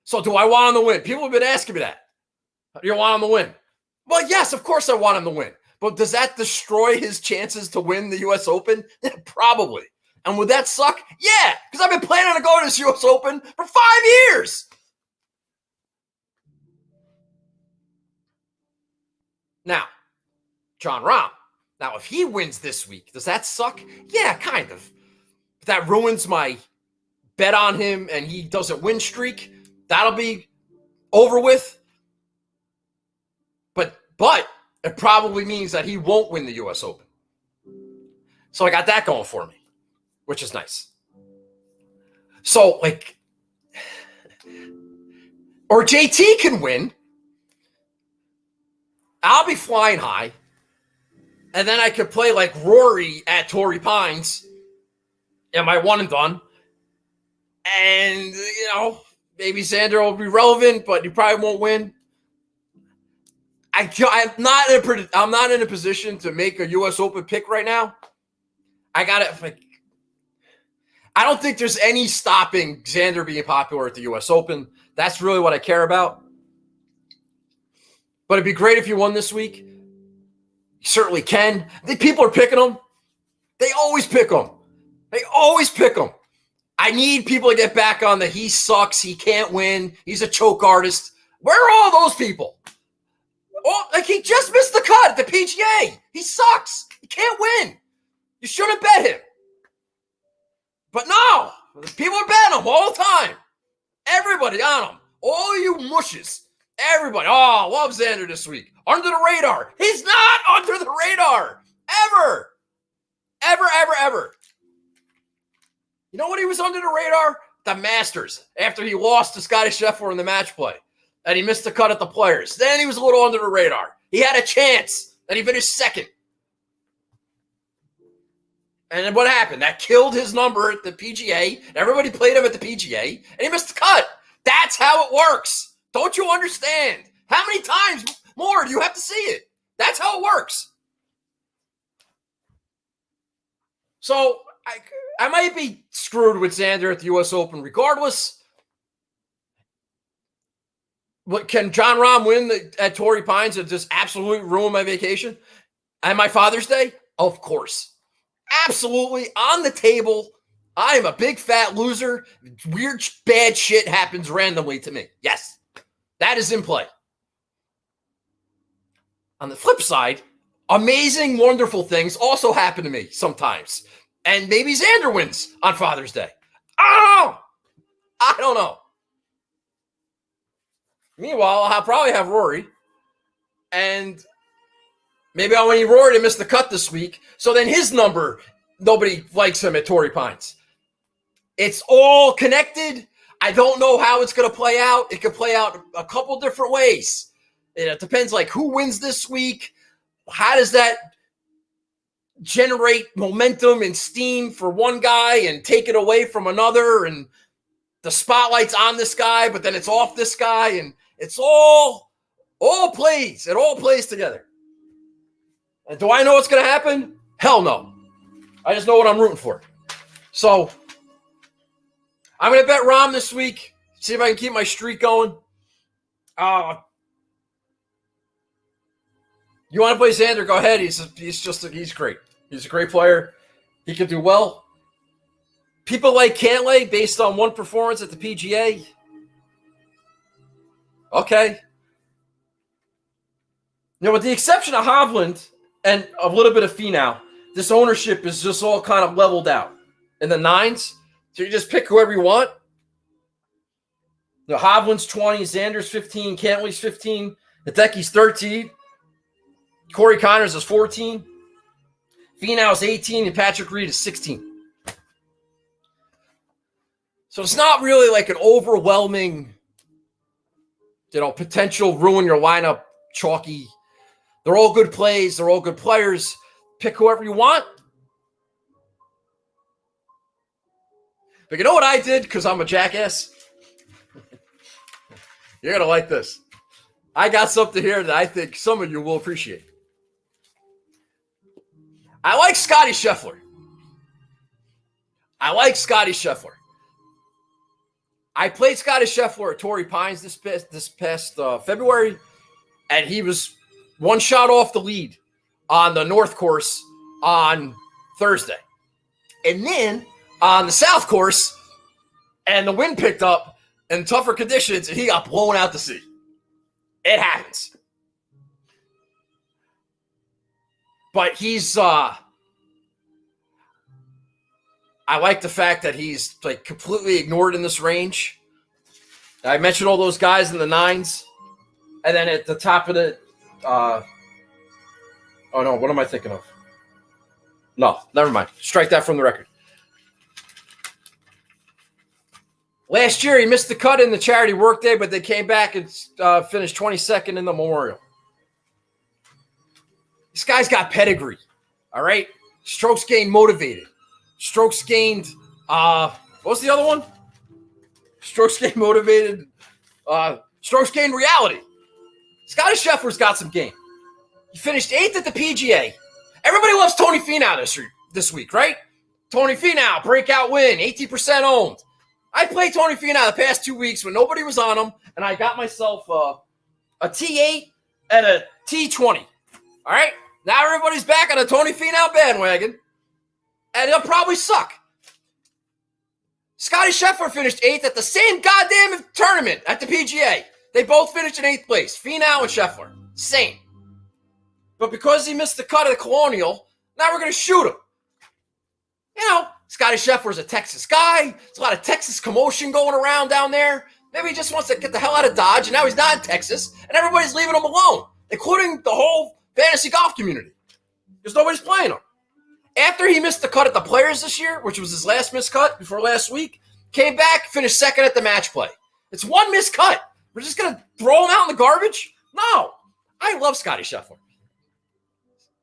So do I want him to win? People have been asking me that. Do you want him to win? Well, yes, of course I want him to win. But does that destroy his chances to win the U.S. Open? Probably. And would that suck? Yeah, because I've been planning to go to this U.S. Open for 5 years. Now, John Rahm. Now, if he wins this week, does that suck? Yeah, kind of. If that ruins my bet on him and he doesn't win streak, that'll be over with. But it probably means that he won't win the U.S. Open. So I got that going for me, which is nice. So, or JT can win. I'll be flying high. And then I could play like Rory at Torrey Pines in my one and done. And, maybe Xander will be relevant, but he probably won't win. I'm not in a position to make a U.S. Open pick right now. I don't think there's any stopping Xander being popular at the U.S. Open. That's really what I care about. But it'd be great if you won this week. You certainly can. People are picking him. They always pick him. I need people to get back on that he sucks. He can't win. He's a choke artist. Where are all those people? He just missed the cut at the PGA. He sucks. He can't win. You shouldn't bet him. But no, people are betting him all the time. Everybody on him. All you mushes. Everybody. Oh, love Xander this week. Under the radar. He's not under the radar. Ever. Ever. You know what he was under the radar? The Masters. After he lost to Scottie Scheffler in the match play. And he missed the cut at the Players. Then he was a little under the radar. He had a chance. And he finished second. And then what happened? That killed his number at the PGA. Everybody played him at the PGA. And he missed the cut. That's how it works. Don't you understand? How many times more. You have to see it. That's how it works. So I might be screwed with Xander at the U.S. Open regardless. But can John Rahm win at Torrey Pines and just absolutely ruin my vacation? And my Father's Day? Of course. Absolutely on the table. I am a big fat loser. Weird, bad shit happens randomly to me. Yes, that is in play. On the flip side, amazing, wonderful things also happen to me sometimes. And maybe Xander wins on Father's Day. I don't know. Meanwhile, I'll probably have Rory. And maybe I'll need Rory to miss the cut this week. So then his number, nobody likes him at Torrey Pines. It's all connected. I don't know how it's going to play out. It could play out a couple different ways. It depends like who wins this week. How does that generate momentum and steam for one guy and take it away from another? And the spotlight's on this guy, but then it's off this guy. And it's all plays. It all plays together. And do I know what's going to happen? Hell no. I just know what I'm rooting for. So I'm going to bet Rahm this week. See if I can keep my streak going. You want to play Xander? Go ahead. He's great. He's a great player. He can do well. People like Cantlay based on one performance at the PGA. Okay. With the exception of Hovland and a little bit of Finau, this ownership is just all kind of leveled out in the nines. So you just pick whoever you want. Hovland's 20, Xander's 15, Cantlay's 15, Hideki's 13, Corey Connors is 14, Finau's 18, and Patrick Reed is 16. So it's not really like an overwhelming, potential ruin your lineup chalky. They're all good plays. They're all good players. Pick whoever you want. But you know what I did because I'm a jackass? You're going to like this. I got something here that I think some of you will appreciate. I like Scottie Scheffler. I played Scottie Scheffler at Torrey Pines this past February, and he was one shot off the lead on the North course on Thursday. And then on the South course, and the wind picked up in tougher conditions, and he got blown out to sea. It happens. But he's I like the fact that he's like completely ignored in this range. I mentioned all those guys in the nines. And then at the top of the oh no, what am I thinking of? No, never mind. Strike that from the record. Last year, he missed the cut in the charity workday, but they came back and finished 22nd in the Memorial. This guy's got pedigree, all right? Strokes gained motivated. Strokes gained, what was the other one? Strokes gained motivated. Strokes gained reality. Scottie Scheffler's got some game. He finished 8th at the PGA. Everybody loves Tony Finau this week, right? Tony Finau, breakout win, 18% owned. I played Tony Finau the past 2 weeks when nobody was on him, and I got myself a T8 and a T20. All right? Now everybody's back on a Tony Finau bandwagon, and he'll probably suck. Scottie Scheffler finished 8th at the same goddamn tournament at the PGA. They both finished in 8th place, Finau and Scheffler. Same. But because he missed the cut of the Colonial, now we're going to shoot him. Scottie Scheffler's a Texas guy. There's a lot of Texas commotion going around down there. Maybe he just wants to get the hell out of Dodge, and now he's not in Texas, and everybody's leaving him alone, including the whole fantasy golf community, because nobody's playing him. After he missed the cut at the Players this year, which was his last missed cut before last week, came back, finished second at the match play. It's one missed cut. We're just going to throw him out in the garbage? No. I love Scottie Scheffler.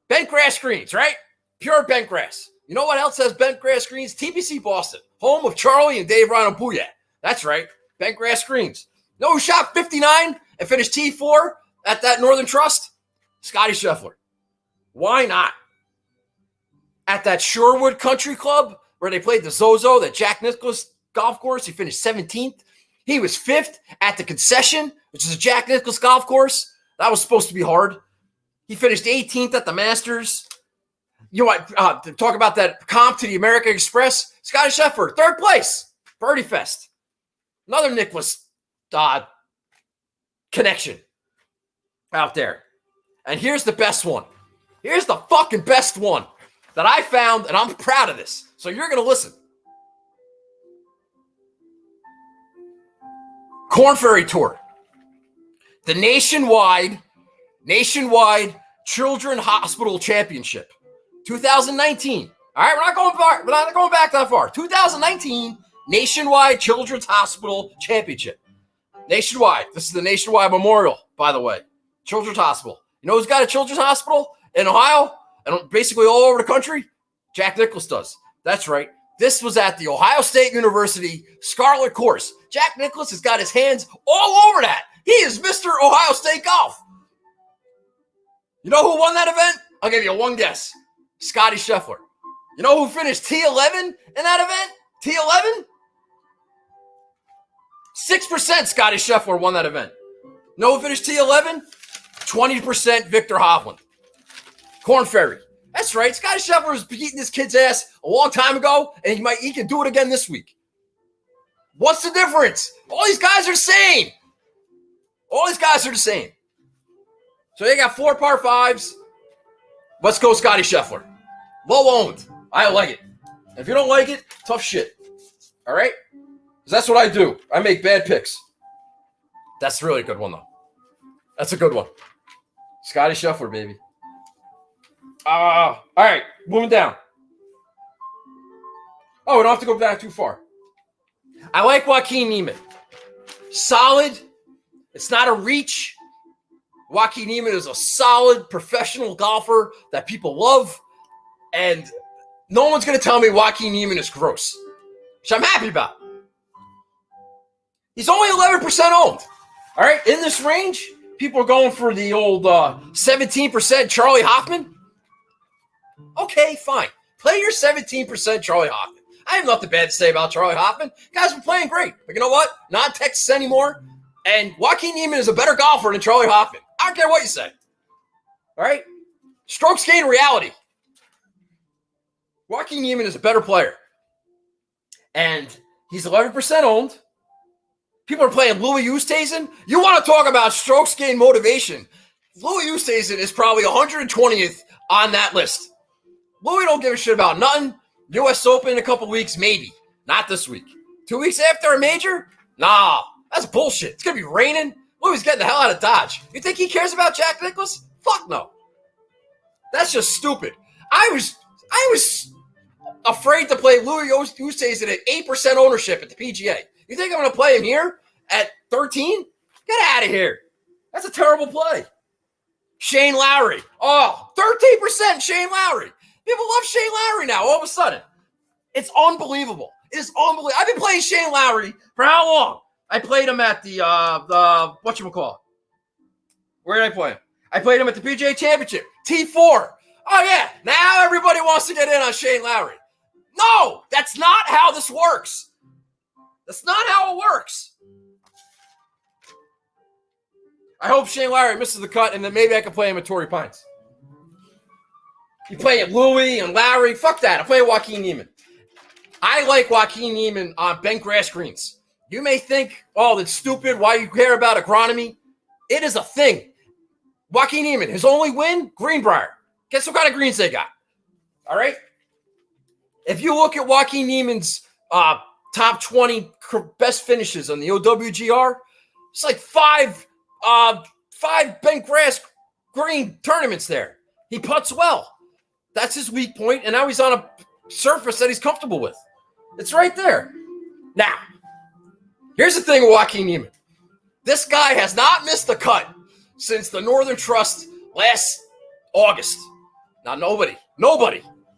Bent grass greens, right? Pure bent grass. You know what else has bent grass greens? TPC Boston, home of Charlie and Dave Ronabouya. That's right, bent grass greens. You know who shot 59 and finished T4 at that Northern Trust? Scotty Scheffler. Why not? At that Shorewood Country Club where they played the Zozo, that Jack Nicklaus golf course, he finished 17th. He was 5th at the Concession, which is a Jack Nicklaus golf course. That was supposed to be hard. He finished 18th at the Masters. You know what? To talk about that comp to the American Express, Scotty Scheffler, 3rd place, Birdie Fest. Another Nicklaus connection out there. And here's the best one. Here's the fucking best one that I found, and I'm proud of this. So you're going to listen. Korn Ferry Tour. The nationwide Children's Hospital Championship. 2019. All right, we're not going far. We're not going back that far. 2019 Nationwide Children's Hospital Championship. Nationwide. This is the Nationwide Memorial, by the way. Children's Hospital. You know who's got a children's hospital in Ohio and basically all over the country? Jack Nicklaus does. That's right. This was at the Ohio State University Scarlet Course. Jack Nicklaus has got his hands all over that. He is Mr. Ohio State Golf. You know who won that event? I'll give you one guess. Scotty Scheffler. You know who finished T11 in that event? T11? 6% Scotty Scheffler won that event. You know who finished T11? 20% Victor Hovland. Korn Ferry. That's right. Scotty Scheffler was beating this kid's ass a long time ago, and he can do it again this week. What's the difference? All these guys are the same. All these guys are the same. So they got 4 par 5s. Let's go Scotty Scheffler. Low owned. I like it. If you don't like it, tough shit. All right? Because that's what I do. I make bad picks. That's really a good one, though. That's a good one. Scotty Scheffler, baby. All right. Moving down. Oh, we don't have to go back too far. I like Joaquin Niemann. Solid. It's not a reach. Joaquin Niemann is a solid professional golfer that people love. And no one's going to tell me Joaquin Niemann is gross, which I'm happy about. He's only 11% owned. All right. In this range, people are going for the old 17% Charlie Hoffman. Okay, fine. Play your 17% Charlie Hoffman. I have nothing bad to say about Charlie Hoffman. Guys been playing great. But you know what? Not in Texas anymore. And Joaquin Niemann is a better golfer than Charlie Hoffman. I don't care what you say. All right? Strokes gain reality. Joaquin Niemann is a better player. And he's 11% owned. People are playing Louis Oosthuizen. You want to talk about strokes gain motivation. Louis Oosthuizen is probably 120th on that list. Louis don't give a shit about nothing. U.S. Open in a couple weeks, maybe. Not this week. 2 weeks after a major? Nah, that's bullshit. It's going to be raining. Louis getting the hell out of Dodge. You think he cares about Jack Nicklaus? Fuck no. That's just stupid. I was afraid to play Louis Oosthuizen at 8% ownership at the PGA. You think I'm going to play him here at 13? Get out of here. That's a terrible play. Shane Lowry. Oh, 13% Shane Lowry. People love Shane Lowry now all of a sudden. It's unbelievable. It is unbelievable. I've been playing Shane Lowry for how long? I played him at the whatchamacallit. Where did I play him? I played him at the PGA Championship. T4. Oh, yeah. Now everybody wants to get in on Shane Lowry. No, that's not how this works. That's not how it works. I hope Shane Lowry misses the cut, and then maybe I can play him at Torrey Pines. You play at Louis and Lowry. Fuck that. I play Joaquin Niemann. I like Joaquin Niemann on bent grass greens. You may think, oh, that's stupid. Why you care about agronomy? It is a thing. Joaquin Niemann, his only win, Greenbrier. Guess what kind of greens they got? All right? If you look at Joaquin Niemann's top 20 best finishes on the OWGR, it's like five bent grass green tournaments there. He putts well. That's his weak point, and now he's on a surface that he's comfortable with. It's right there. Now, here's the thing with Joaquin Niemann. This guy has not missed the cut since the Northern Trust last August. Now, nobody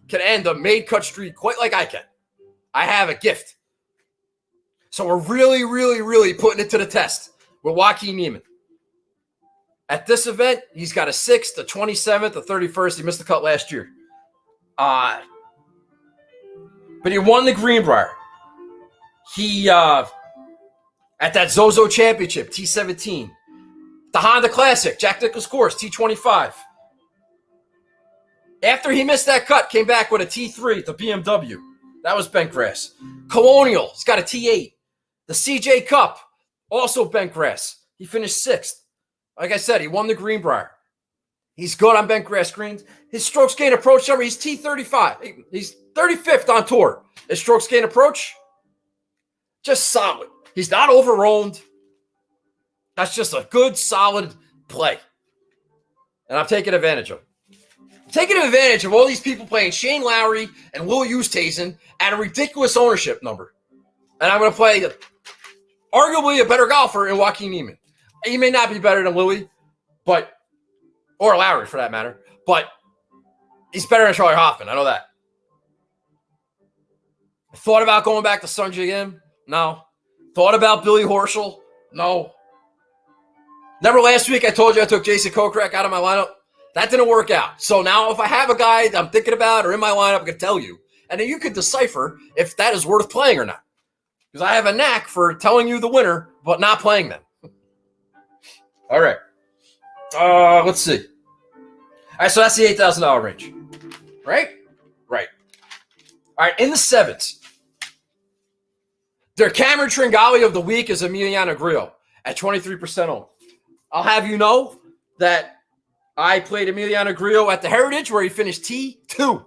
can end a made cut streak quite like I can. I have a gift. So we're really, really, really putting it to the test with Joaquin Niemann. At this event, he's got a 6th, a 27th, a 31st. He missed the cut last year. But he won the Greenbrier. He, at that Zozo Championship, T17. The Honda Classic, Jack Nicklaus course, T25. After he missed that cut, came back with a T3 at the BMW. That was bent grass. Colonial, he's got a T8. The CJ Cup, also bent grass. He finished 6th. Like I said, he won the Greenbrier. He's good on bent grass greens. His strokes gain approach number, he's T35. He's 35th on tour. His strokes gain approach, just solid. He's not over-owned. That's just a good, solid play. And I'm taking advantage of it. Taking advantage of all these people playing Shane Lowry and Will Oosthuizen at a ridiculous ownership number. And I'm going to play arguably a better golfer in Joaquin Niemann. He may not be better than Louis, or Lowry for that matter, but he's better than Charlie Hoffman. I know that. I thought about going back to Sungjae again. No. Thought about Billy Horschel. No. Remember last week I told you I took Jason Kokrak out of my lineup? That didn't work out. So now if I have a guy that I'm thinking about or in my lineup, I'm going to tell you. And then you can decipher if that is worth playing or not. Because I have a knack for telling you the winner, but not playing them. All right. Let's see. All right, so that's the $8,000 range. Right? Right. All right, in the 7s. Their Cameron Tringali of the week is Emiliano Grillo at 23% owned. I'll have you know that I played Emiliano Grillo at the Heritage where he finished T2.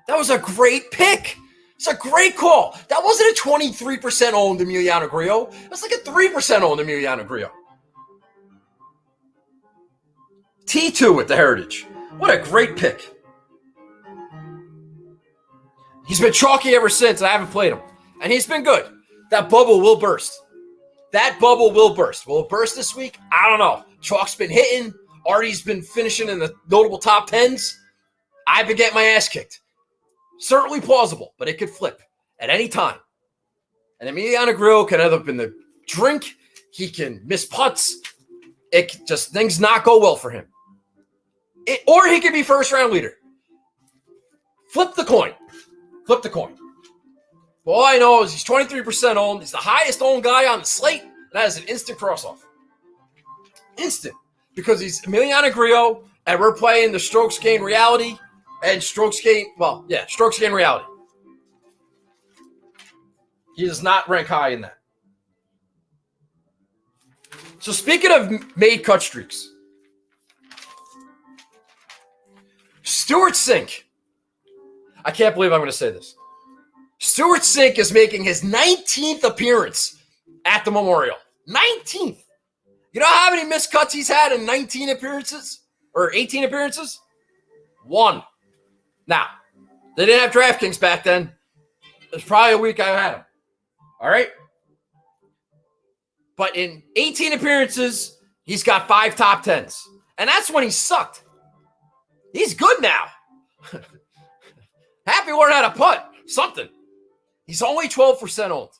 That was a great pick. It's a great call. That wasn't a 23% owned Emiliano Grillo. That's like a 3% owned Emiliano Grillo. T2 at the Heritage. What a great pick. He's been chalky ever since. I haven't played him. And he's been good. That bubble will burst. That bubble will burst. Will it burst this week? I don't know. Chalk's been hitting. Artie's been finishing in the notable top 10s. I've been getting my ass kicked. Certainly plausible, but it could flip at any time. And Emiliano Grillo can end up in the drink. He can miss putts. Things not go well for him. Or he could be first round leader. Flip the coin. Flip the coin. All I know is he's 23% owned. He's the highest owned guy on the slate. And that is an instant cross-off. Instant. Because he's Emiliano Grillo, and we're playing the strokes gain reality and strokes gain reality. He does not rank high in that. So speaking of made cut streaks, Stuart Sink. I can't believe I'm going to say this. Stuart Sink is making his 19th appearance at the Memorial. 19th. You know how many missed cuts he's had in 19 appearances? Or 18 appearances? 1. Now, they didn't have DraftKings back then. There's probably a week I had him. All right? But in 18 appearances, he's got 5 top 10s. And that's when he sucked. He's good now. Happy learned how to putt. Something. He's only 12% owned.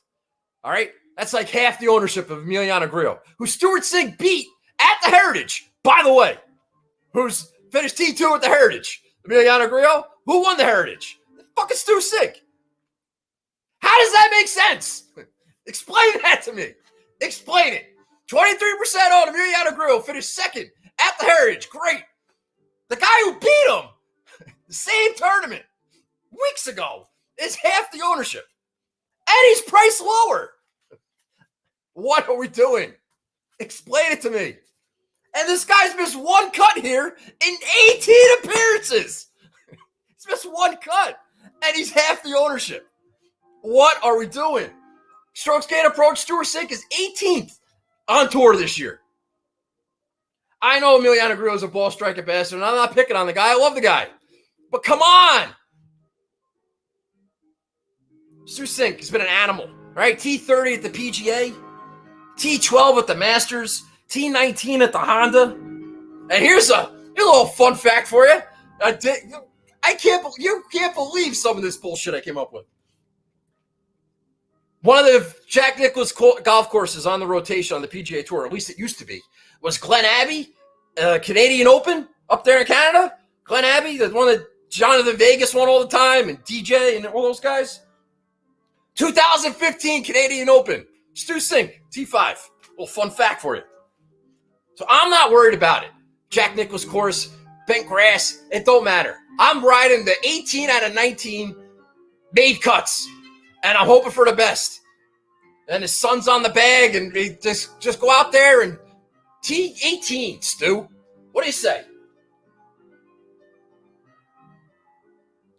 All right? That's like half the ownership of Emiliano Grillo, who Stuart Sink beat at the Heritage, by the way, who's finished T2 at the Heritage. Emiliano Grillo, who won the Heritage? Fucking Stu Sink. How does that make sense? Explain that to me. Explain it. 23% owned Emiliano Grillo finished second at the Heritage. Great. The guy who beat him the same tournament weeks ago is half the ownership. And he's priced lower. What are we doing? Explain it to me. And this guy's missed 1 cut here in 18 appearances. He's missed 1 cut. And he's half the ownership. What are we doing? Strokes gain approach, Stuart Sink is 18th on tour this year. I know Emiliano Grillo is a ball striking bastard, and I'm not picking on the guy. I love the guy. But come on. Stu Sink has been an animal, right? T30 at the PGA, T12 at the Masters, T19 at the Honda. And here's a little fun fact for you. You can't believe some of this bullshit I came up with. One of the Jack Nicklaus golf courses on the rotation on the PGA Tour, at least it used to be, was Glen Abbey, Canadian Open up there in Canada. Glen Abbey, the one that Jonathan Vegas won all the time, and DJ and all those guys. 2015 Canadian Open, Stu Cink, T5. Little fun fact for you. So I'm not worried about it. Jack Nicklaus course, bent grass, it don't matter. I'm riding the 18 out of 19 made cuts, and I'm hoping for the best. And the sun's on the bag, and we just go out there and T18, Stu. What do you say?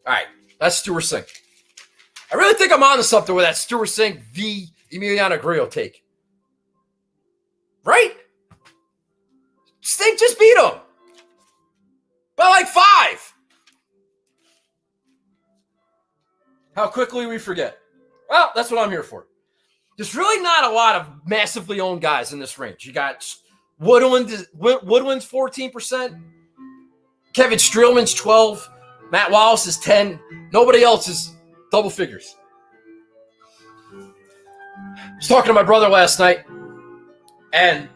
All right, that's Stuart Cink. I really think I'm on to something with that Stuart Cink v. Emiliano Grillo take. Right? Cink just beat him by like 5. How quickly we forget. Well, that's what I'm here for. There's really not a lot of massively owned guys in this range. You got Woodland's 14%. Kevin Streelman's 12. Matt Wallace is 10. Nobody else is double figures. I was talking to my brother last night, and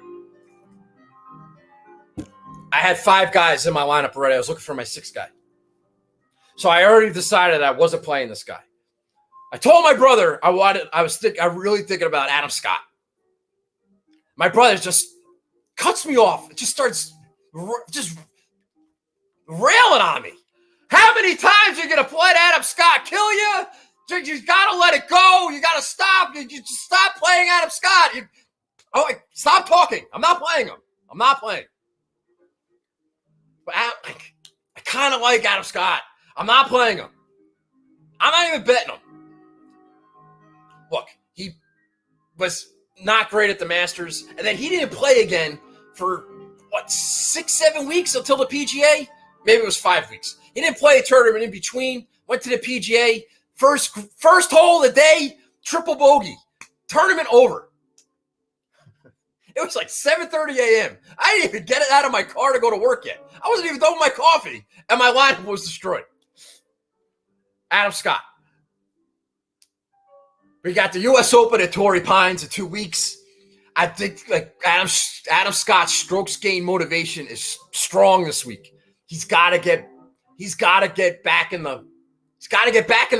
I had 5 guys in my lineup already. I was looking for my 6th guy. So I already decided I wasn't playing this guy. I told my brother I was really thinking about Adam Scott. My brother just cuts me off. It just starts just railing on me. How many times are you going to let Adam Scott kill you? You got to let it go. You got to stop. You just stop playing Adam Scott. Stop talking. I'm not playing him. I'm not playing. But I kind of like Adam Scott. I'm not playing him. I'm not even betting him. Look, he was not great at the Masters, and then he didn't play again for, 6-7 weeks until the PGA? Maybe it was 5 weeks. He didn't play a tournament in between, went to the PGA, first hole of the day, triple bogey, tournament over. It was like 7:30 a.m. I didn't even get it out of my car to go to work yet. I wasn't even done with my coffee, and my lineup was destroyed. Adam Scott. We got the U.S. Open at Torrey Pines in 2 weeks. I think Adam Scott's strokes gain motivation is strong this week. He's got to get back in the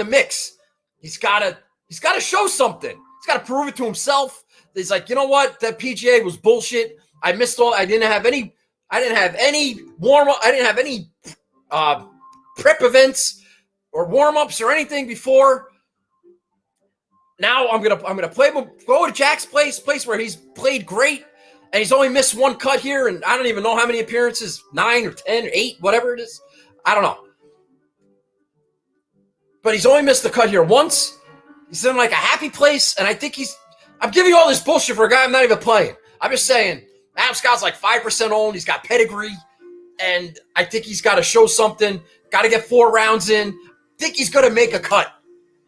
mix. He's got to show something. He's got to prove it to himself. He's like, you know what? That PGA was bullshit. I didn't have any warm up. I didn't have any prep events or warm ups or anything before. Now I'm gonna go to Jack's place where he's played great, and he's only missed 1 cut here, and I don't even know how many appearances, 9 or 10 or 8, whatever it is. I don't know. But he's only missed the cut here once. He's in like a happy place, and I think I'm giving you all this bullshit for a guy I'm not even playing. I'm just saying, Adam Scott's like 5% owned. He's got pedigree, and I think he's got to show something. Got to get 4 rounds in. I think he's going to make a cut.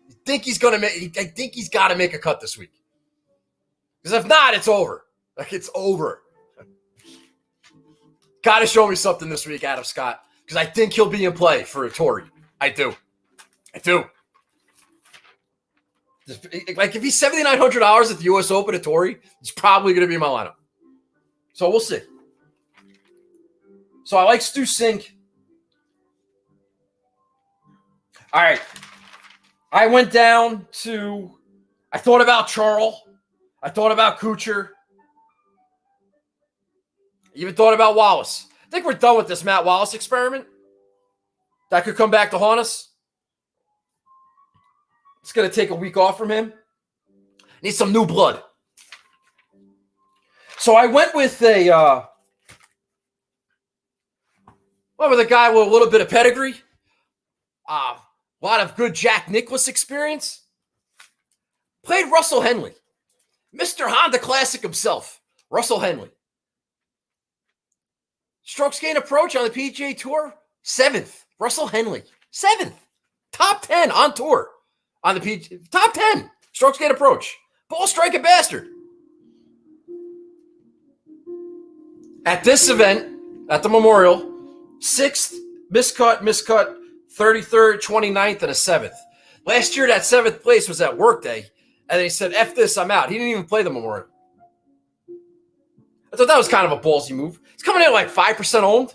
I think he's got to make a cut this week. Because if not, it's over. It's over. Got to show me something this week, Adam Scott. Because I think he'll be in play for a Torrey. I do. Like, if he's $7,900 at the U.S. Open at Torrey, he's probably going to be in my lineup. So we'll see. So I like Stu Cink. All right. I went down to, I thought about Charles. I thought about Kuchar. Even thought about Wallace. I think we're done with this Matt Wallace experiment. That could come back to haunt us. It's going to take a week off from him. Need some new blood. So I went with a guy with a little bit of pedigree. A lot of good Jack Nicklaus experience. Played Russell Henley. Mr. Honda Classic himself. Russell Henley. Strokes gain approach on the PGA Tour. 7th. Russell Henley. 7th. Top 10 on tour. On the PGA. Top 10. Strokes gain approach. Ball striking bastard. At this event, at the Memorial, 6th, miscut, 33rd, 29th, and a 7th. Last year, that 7th place was at Workday, And then he said, F this, I'm out. He didn't even play the Memorial. I thought that was kind of a ballsy move. He's coming in like 5% owned.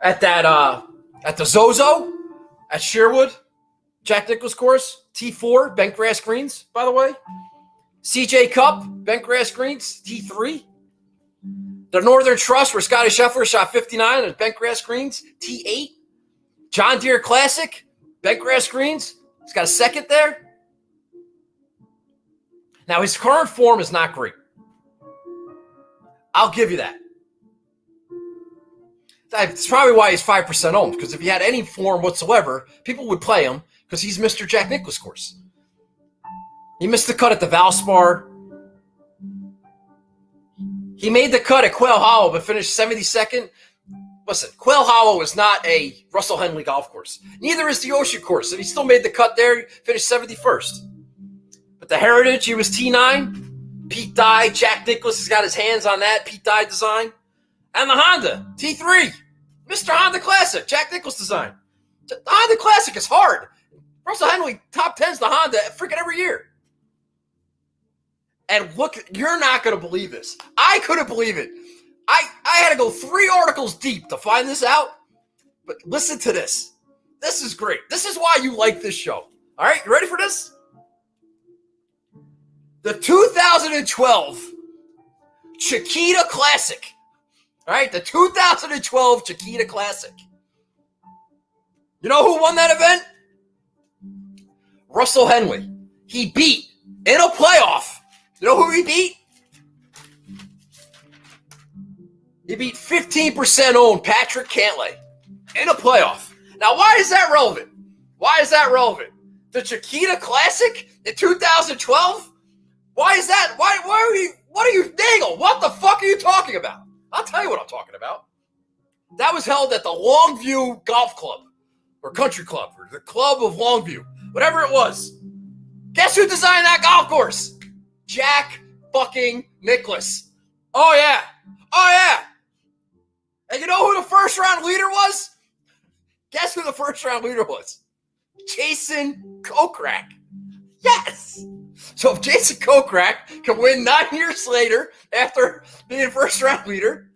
At the Zozo, at Sherwood, Jack Nicklaus course, T4, bent grass greens, by the way. CJ Cup, bent grass greens, T3. The Northern Trust, where Scotty Scheffler shot 59 at bent grass greens, T8. John Deere Classic, bent grass greens. He's got a second there. Now, his current form is not great. I'll give you that. That's probably why he's 5% owned, because if he had any form whatsoever, people would play him because he's Mr. Jack Nicklaus course. He missed the cut at the Valspar. He made the cut at Quail Hollow, but finished 72nd. Listen, Quail Hollow is not a Russell Henley golf course. Neither is the Ocean course, and he still made the cut there, finished 71st. But the Heritage, he was T9. Pete Dye, Jack Nicklaus has got his hands on that Pete Dye design. And the Honda, T3. Mr. Honda Classic, Jack Nicklaus design. The Honda Classic is hard. Russell Henley top 10s the Honda freaking every year. And look, you're not going to believe this. I couldn't believe it. I had to go 3 articles deep to find this out. But listen to this. This is great. This is why you like this show. All right, you ready for this? The 2012 Chiquita Classic. All right, the 2012 Chiquita Classic. You know who won that event? Russell Henley. He beat, in a playoff, you know who he beat? He beat 15% owned Patrick Cantlay in a playoff. Now, why is that relevant? Why is that relevant? The Chiquita Classic in 2012? Why is that? What are you, Nagel? What the fuck are you talking about? I'll tell you what I'm talking about. That was held at the Longview Golf Club or Country Club or the Club of Longview, whatever it was. Guess who designed that golf course? Jack fucking Nicklaus. Oh, yeah. Oh, yeah. And you know who the first round leader was? Guess who the first round leader was? Jason Kokrak. Yes. So if Jason Kokrak can win 9 years later after being first round leader,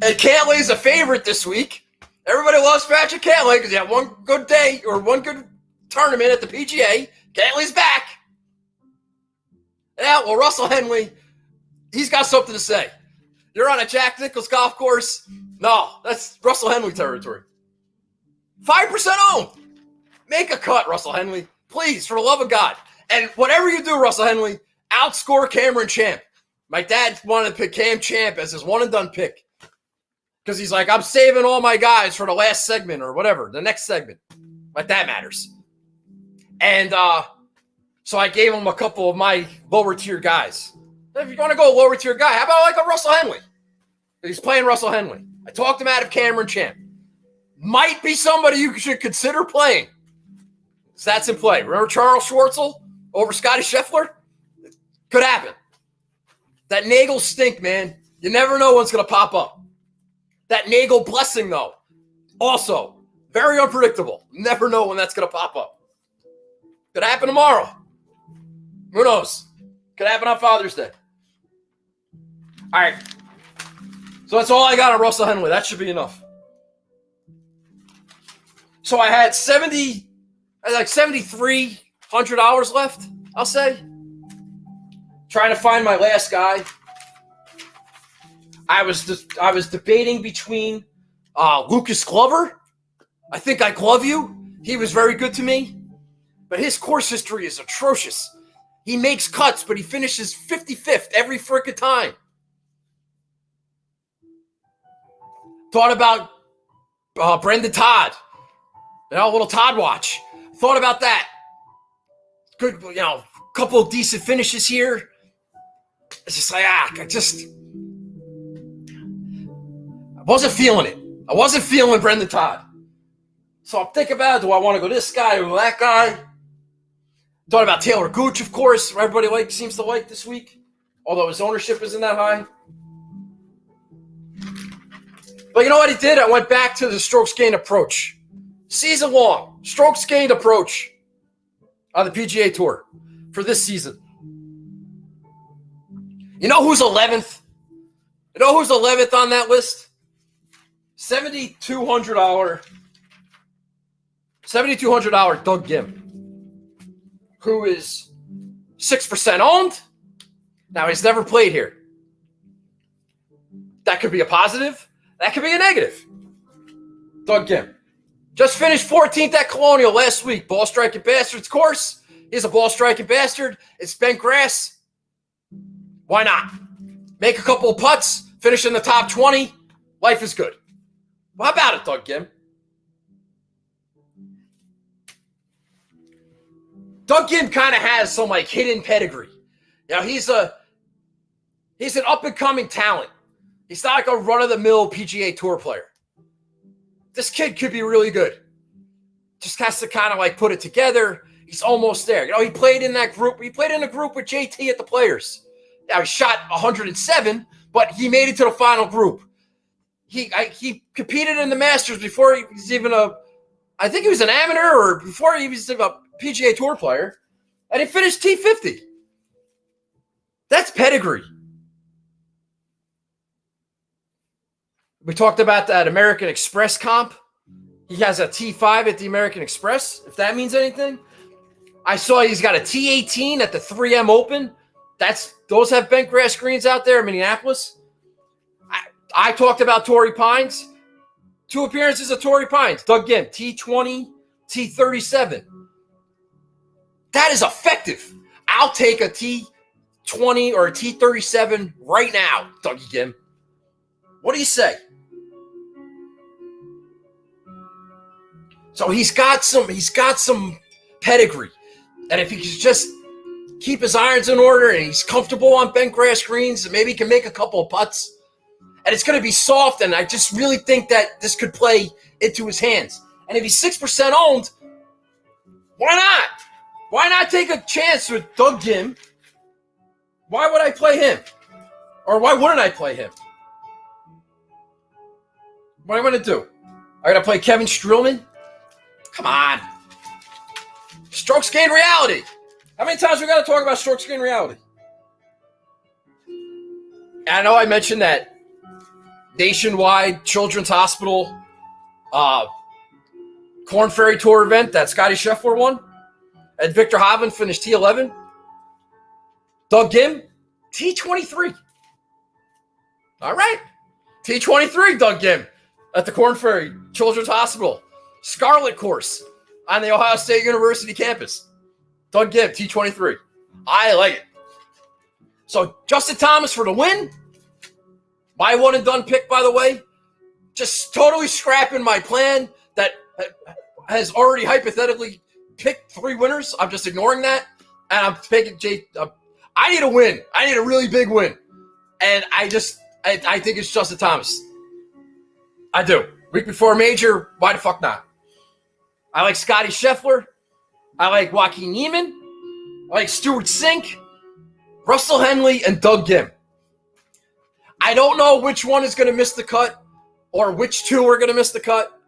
and Cantlay's a favorite this week, everybody loves Patrick Cantlay because he had one good day or one good tournament at the PGA. Cantlay's back. Yeah, well, Russell Henley, he's got something to say. You're on a Jack Nicklaus golf course? No, that's Russell Henley territory. 5% owned. Make a cut, Russell Henley. Please, for the love of God. And whatever you do, Russell Henley, outscore Cameron Champ. My dad wanted to pick Cam Champ as his one-and-done pick. Because he's like, I'm saving all my guys for the last segment or whatever, the next segment. Like, that matters. And so I gave him a couple of my lower-tier guys. If you're going to go lower-tier guy, how about like a Russell Henley? He's playing Russell Henley. I talked him out of Cameron Champ. Might be somebody you should consider playing. So that's in play. Remember Charles Schwartzel over Scotty Scheffler? Could happen. That Nagel stink, man. You never know when's going to pop up. That Nagel blessing, though, also very unpredictable. Never know when that's going to pop up. Could happen tomorrow. Who knows? Could happen on Father's Day. All right. So that's all I got on Russell Henley. That should be enough. So I had $7,300 left, I'll say. Trying to find my last guy. I was debating between Lucas Glover. I think I glove you. He was very good to me. But his course history is atrocious. He makes cuts, but he finishes 55th every frickin' time. Thought about Brendan Todd. You know, a little Todd watch. Thought about that. Good, you know, couple of decent finishes here. It's just like, I wasn't feeling it. I wasn't feeling Brendan Todd. So I'm thinking about it. Do I want to go this guy or that guy? Thought about Taylor Gooch, of course. Everybody seems to like this week. Although his ownership isn't that high. But you know what he did? I went back to the strokes gained approach. Season-long, strokes gained approach on the PGA Tour for this season. You know who's 11th? You know who's 11th on that list? $7,200 Doug Gim, who is 6% owned. Now, he's never played here. That could be a positive. That could be a negative. Doug Gim. Just finished 14th at Colonial last week. Ball striking bastards course. He's a ball striking bastard. It's bent grass. Why not? Make a couple of putts. Finish in the top 20. Life is good. Well, how about it, Doug Gim? Doug Gim kind of has some hidden pedigree. You know, he's an up-and-coming talent. He's not like a run-of-the-mill PGA Tour player. This kid could be really good. Just has to kind of put it together. He's almost there. You know, he played in that group. He played in a group with JT at the Players. Now, he shot 107, but he made it to the final group. He competed in the Masters before he was even I think he was an amateur or before he was a PGA Tour player, and he finished T50. That's pedigree. We talked about that American Express comp. He has a T5 at the American Express, if that means anything. I saw he's got a T18 at the 3M Open. Those have bent grass greens out there in Minneapolis. I talked about Torrey Pines. 2 appearances of Torrey Pines. Doug Gim, T20, T37. That is effective. I'll take a T20 or a T37 right now, Dougie Gim. What do you say? So he's got some pedigree. And if he can just keep his irons in order and he's comfortable on bent grass greens, and maybe he can make a couple of putts, and it's going to be soft, and I just really think that this could play into his hands. And if he's 6% owned, why not? Why not take a chance with Doug Gim? Why would I play him? Or why wouldn't I play him? What am I going to do? I got to play Kevin Streelman? Come on. Strokes gain reality. How many times we got to talk about strokes gain reality? I know I mentioned that nationwide Children's Hospital Corn Ferry Tour event that Scotty Scheffler won. And Victor Hovland finished T11. Doug Gim, T23. All right. T23, Doug Gim at the Corn Ferry Children's Hospital. Scarlet course on the Ohio State University campus. Doug Gim, T23. I like it. So Justin Thomas for the win. My one and done pick, by the way. Just totally scrapping my plan that has already hypothetically picked 3 winners. I'm just ignoring that. And I'm picking I need a win. I need a really big win. And I think it's Justin Thomas. I do. Week before major, why the fuck not? I like Scotty Scheffler. I like Joaquin Niemann. I like Stuart Sink, Russell Henley, and Doug Gim. I don't know which one is going to miss the cut or which 2 are going to miss the cut.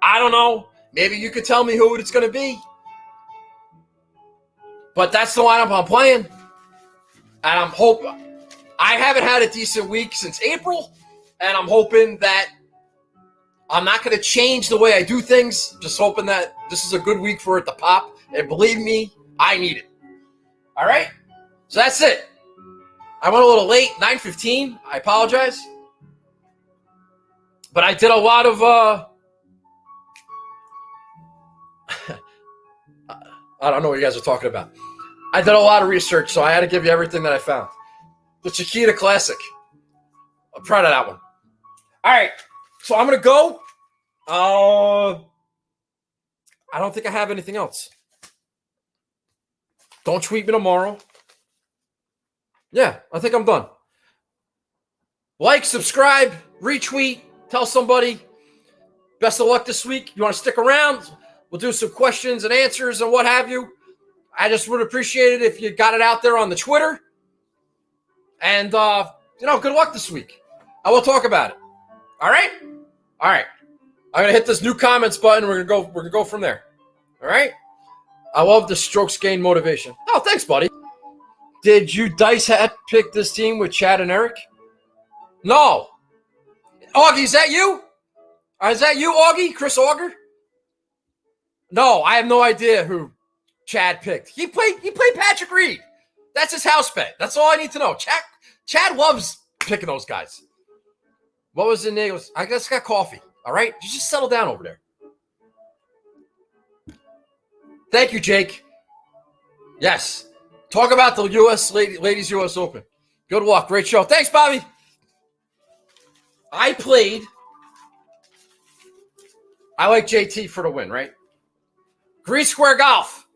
I don't know. Maybe you could tell me who it's going to be. But that's the lineup I'm playing. And I'm hoping. I haven't had a decent week since April. And I'm hoping that I'm not going to change the way I do things. Just hoping that this is a good week for it to pop. And believe me, I need it. All right? So that's it. I went a little late, 9:15. I apologize. But I did a lot of I don't know what you guys are talking about. I did a lot of research, so I had to give you everything that I found. The Chiquita Classic. I'm proud of that one. All right. So I'm going to go. I don't think I have anything else. Don't tweet me tomorrow. Yeah, I think I'm done. Like, subscribe, retweet, tell somebody. Best of luck this week. You want to stick around? We'll do some questions and answers and what have you. I just would appreciate it if you got it out there on the Twitter. And, good luck this week. I will talk about it. All right? All right. I'm gonna hit this new comments button. We're gonna go from there. All right. I love the strokes gain motivation. Oh, thanks, buddy. Did you dice hat pick this team with Chad and Eric? No. Augie, is that you? Is that you, Augie? Chris Auger? No, I have no idea who Chad picked. He played Patrick Reed. That's his house bet. That's all I need to know. Chad loves picking those guys. What was the Nagels? I just got coffee. All right? You just settle down over there. Thank you, Jake. Yes. Talk about the U.S. Ladies U.S. Open. Good luck. Great show. Thanks, Bobby. I like JT for the win, right? Green Square Golf.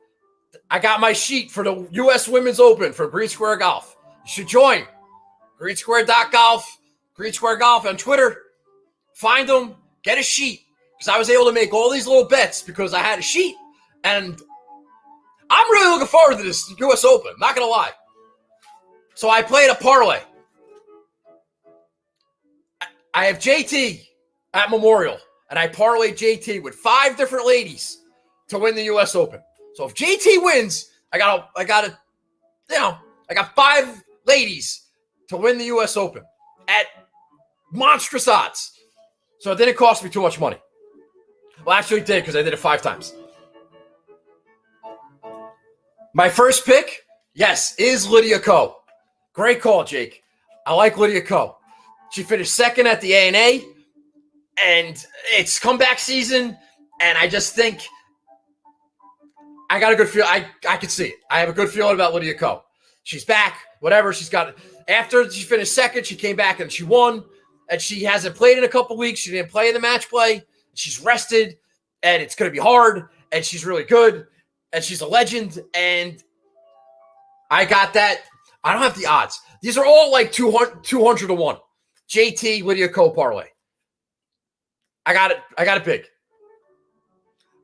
I got my sheet for the U.S. Women's Open for Green Square Golf. You should join. Greensquare.golf. Green Square Golf on Twitter. Find them. Get a sheet. Because I was able to make all these little bets because I had a sheet. And I'm really looking forward to this U.S. Open. Not going to lie. So I played a parlay. I have JT at Memorial. And I parlayed JT with 5 different ladies to win the U.S. Open. So if JT wins, I got 5 ladies to win the U.S. Open at monstrous odds. So it didn't cost me too much money. Well, actually it did because I did it 5 times. My first pick, yes, is Lydia Ko. Great call, Jake. I like Lydia Ko. She finished second at the ANA, and it's comeback season, and I just think I got a good feel. I can see it. I have a good feeling about Lydia Ko. She's back, whatever. She's got – after she finished second, she came back and she won, and she hasn't played in a couple weeks. She didn't play in the match play. She's rested, and it's going to be hard, and she's really good, and she's a legend, and I got that. I don't have the odds. These are all like 200 to 1. JT, Lydia Ko parlay. I got it big.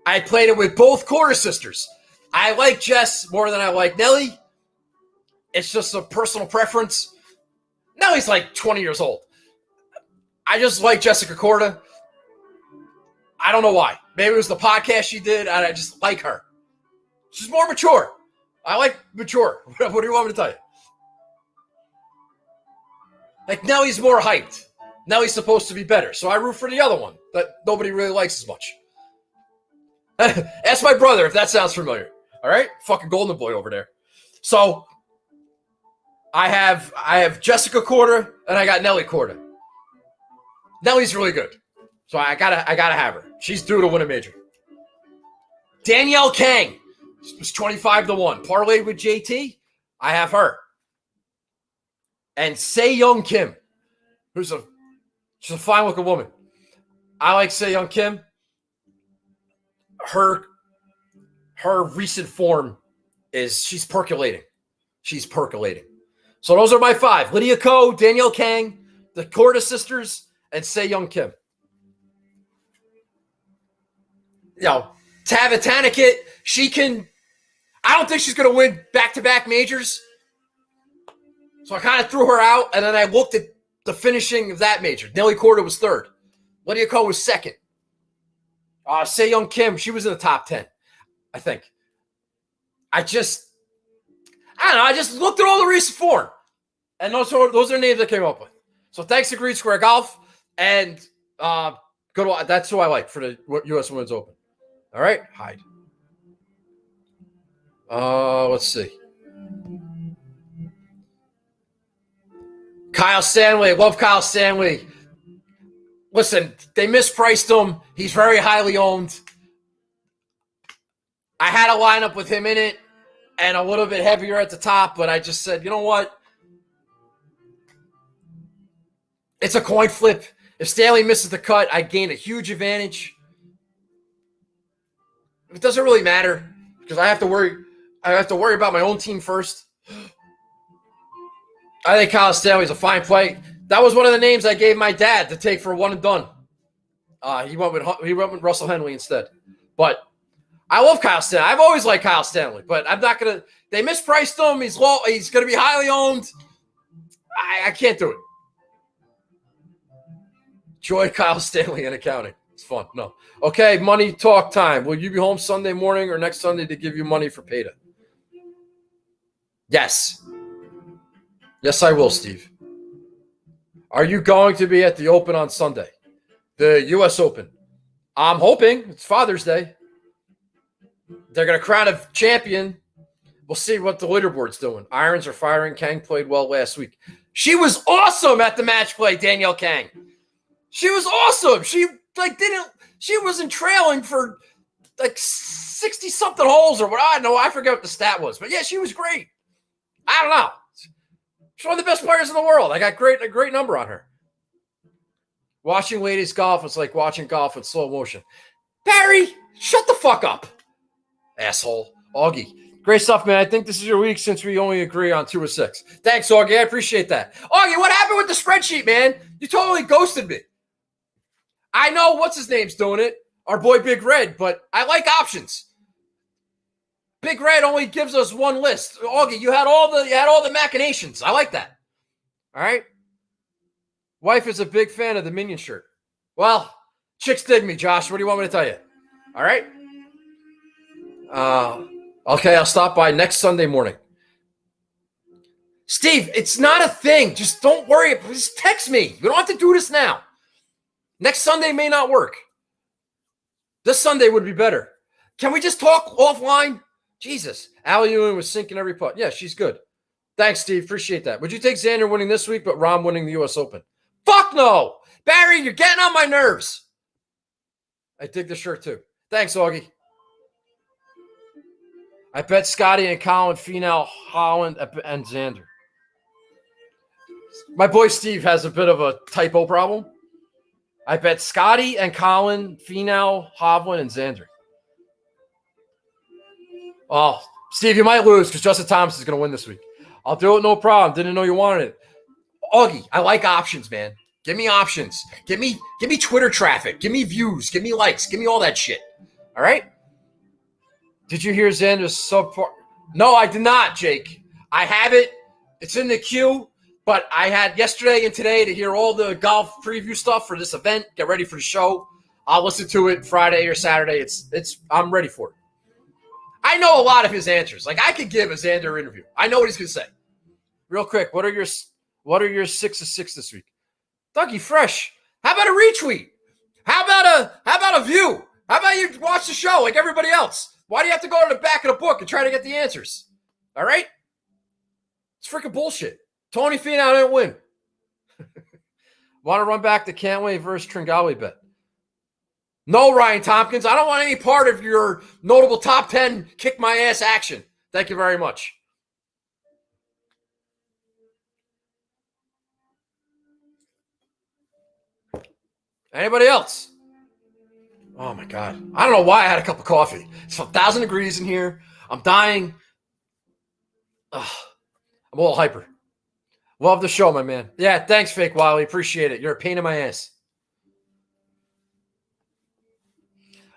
I played it with both Quarter sisters. I like Jess more than I like Nelly. It's just a personal preference. Nelly's like 20 years old. I just like Jessica Korda. I don't know why. Maybe it was the podcast she did, and I just like her. She's more mature. I like mature. What do you want me to tell you? Like, Nelly's more hyped. Nelly's supposed to be better. So I root for the other one that nobody really likes as much. Ask my brother if that sounds familiar. All right? Fucking golden boy over there. So I have Jessica Korda and I got Nelly Korda. Nelly's really good. So I gotta have her. She's due to win a major. Danielle Kang was 25 to 1. Parlayed with JT. I have her. And Se Young Kim, she's a fine looking woman. I like Se Young Kim. Her recent form is she's percolating. She's percolating. So those are my 5. Lydia Ko, Danielle Kang, the Korda sisters, and Se Young Kim. Tava Tanikit, I don't think she's going to win back-to-back majors. So I kind of threw her out, and then I looked at the finishing of that major. Nelly Korda was 3rd. Lydia Ko was 2nd. Se Young Kim, she was in the top 10, I think. I just looked at all the recent form. And those are names I came up with. So thanks to Green Square Golf, and that's who I like for the U.S. Women's Open. All right? Hide. Let's see. Kyle Stanley. Love Kyle Stanley. Listen, they mispriced him. He's very highly owned. I had a lineup with him in it and a little bit heavier at the top, but I just said, you know what? It's a coin flip. If Stanley misses the cut, I gain a huge advantage. It doesn't really matter because I have to worry about my own team first. I think Kyle Stanley's a fine play. That was one of the names I gave my dad to take for one and done. He went with Russell Henley instead. But I love Kyle Stanley. I've always liked Kyle Stanley, but I'm not gonna. They mispriced him. He's low. He's gonna be highly owned. I can't do it. Joy Kyle Stanley in accounting. It's fun. No. Okay, money talk time. Will you be home Sunday morning or next Sunday to give you money for PETA? Yes. Yes, I will, Steve. Are you going to be at the Open on Sunday? The U.S. Open. I'm hoping. It's Father's Day. They're going to crown a champion. We'll see what the leaderboard's doing. Irons are firing. Kang played well last week. She was awesome at the match play, Danielle Kang. She was awesome. She wasn't trailing for 60-something holes or what. I don't know. I forget what the stat was. But yeah, she was great. I don't know. She's one of the best players in the world. I got a great number on her. Watching ladies golf is like watching golf in slow motion. Barry, shut the fuck up. Asshole. Augie. Great stuff, man. I think this is your week since we only agree on 2 or 6. Thanks, Augie. I appreciate that. Augie, what happened with the spreadsheet, man? You totally ghosted me. I know what's his name's doing it, our boy Big Red, but I like options. Big Red only gives us one list. Augie, you had all the machinations. I like that. All right. Wife is a big fan of the Minion shirt. Well, chicks dig me, Josh. What do you want me to tell you? All right. Okay, I'll stop by next Sunday morning. Steve, it's not a thing. Just don't worry. Just text me. We don't have to do this now. Next Sunday may not work. This Sunday would be better. Can we just talk offline? Jesus. Allie Ewing was sinking every putt. Yeah, she's good. Thanks, Steve. Appreciate that. Would you take Xander winning this week, but Rahm winning the U.S. Open? Fuck no. Barry, you're getting on my nerves. I dig the shirt too. Thanks, Augie. I bet Scotty and Colin, Finau, Holland, and Xander. My boy Steve has a bit of a typo problem. I bet Scotty and Colin, Finau, Hovland, and Xander. Oh, Steve, you might lose because Justin Thomas is going to win this week. I'll do it, no problem. Didn't know you wanted it. Augie, I like options, man. Give me options. Give me Twitter traffic. Give me views. Give me likes. Give me all that shit. All right? Did you hear Xander's subpar? No, I did not, Jake. I have it. It's in the queue. But I had yesterday and today to hear all the golf preview stuff for this event. Get ready for the show. I'll listen to it Friday or Saturday. I'm ready for it. I know a lot of his answers. Like I could give a Xander interview. I know what he's gonna say. Real quick, what are your 6 of 6 this week? Dougie Fresh. How about a retweet? How about a view? How about you watch the show like everybody else? Why do you have to go to the back of the book and try to get the answers? All right? It's freaking bullshit. Tony Finau didn't win. Want to run back the Cantlay versus Tringali bet? No, Ryan Tompkins. I don't want any part of your notable top 10 kick my ass action. Thank you very much. Anybody else? Oh, my God. I don't know why I had a cup of coffee. It's 1,000 degrees in here. I'm dying. Ugh. I'm a little hyper. Love the show, my man. Yeah, thanks, Fake Wiley. Appreciate it. You're a pain in my ass.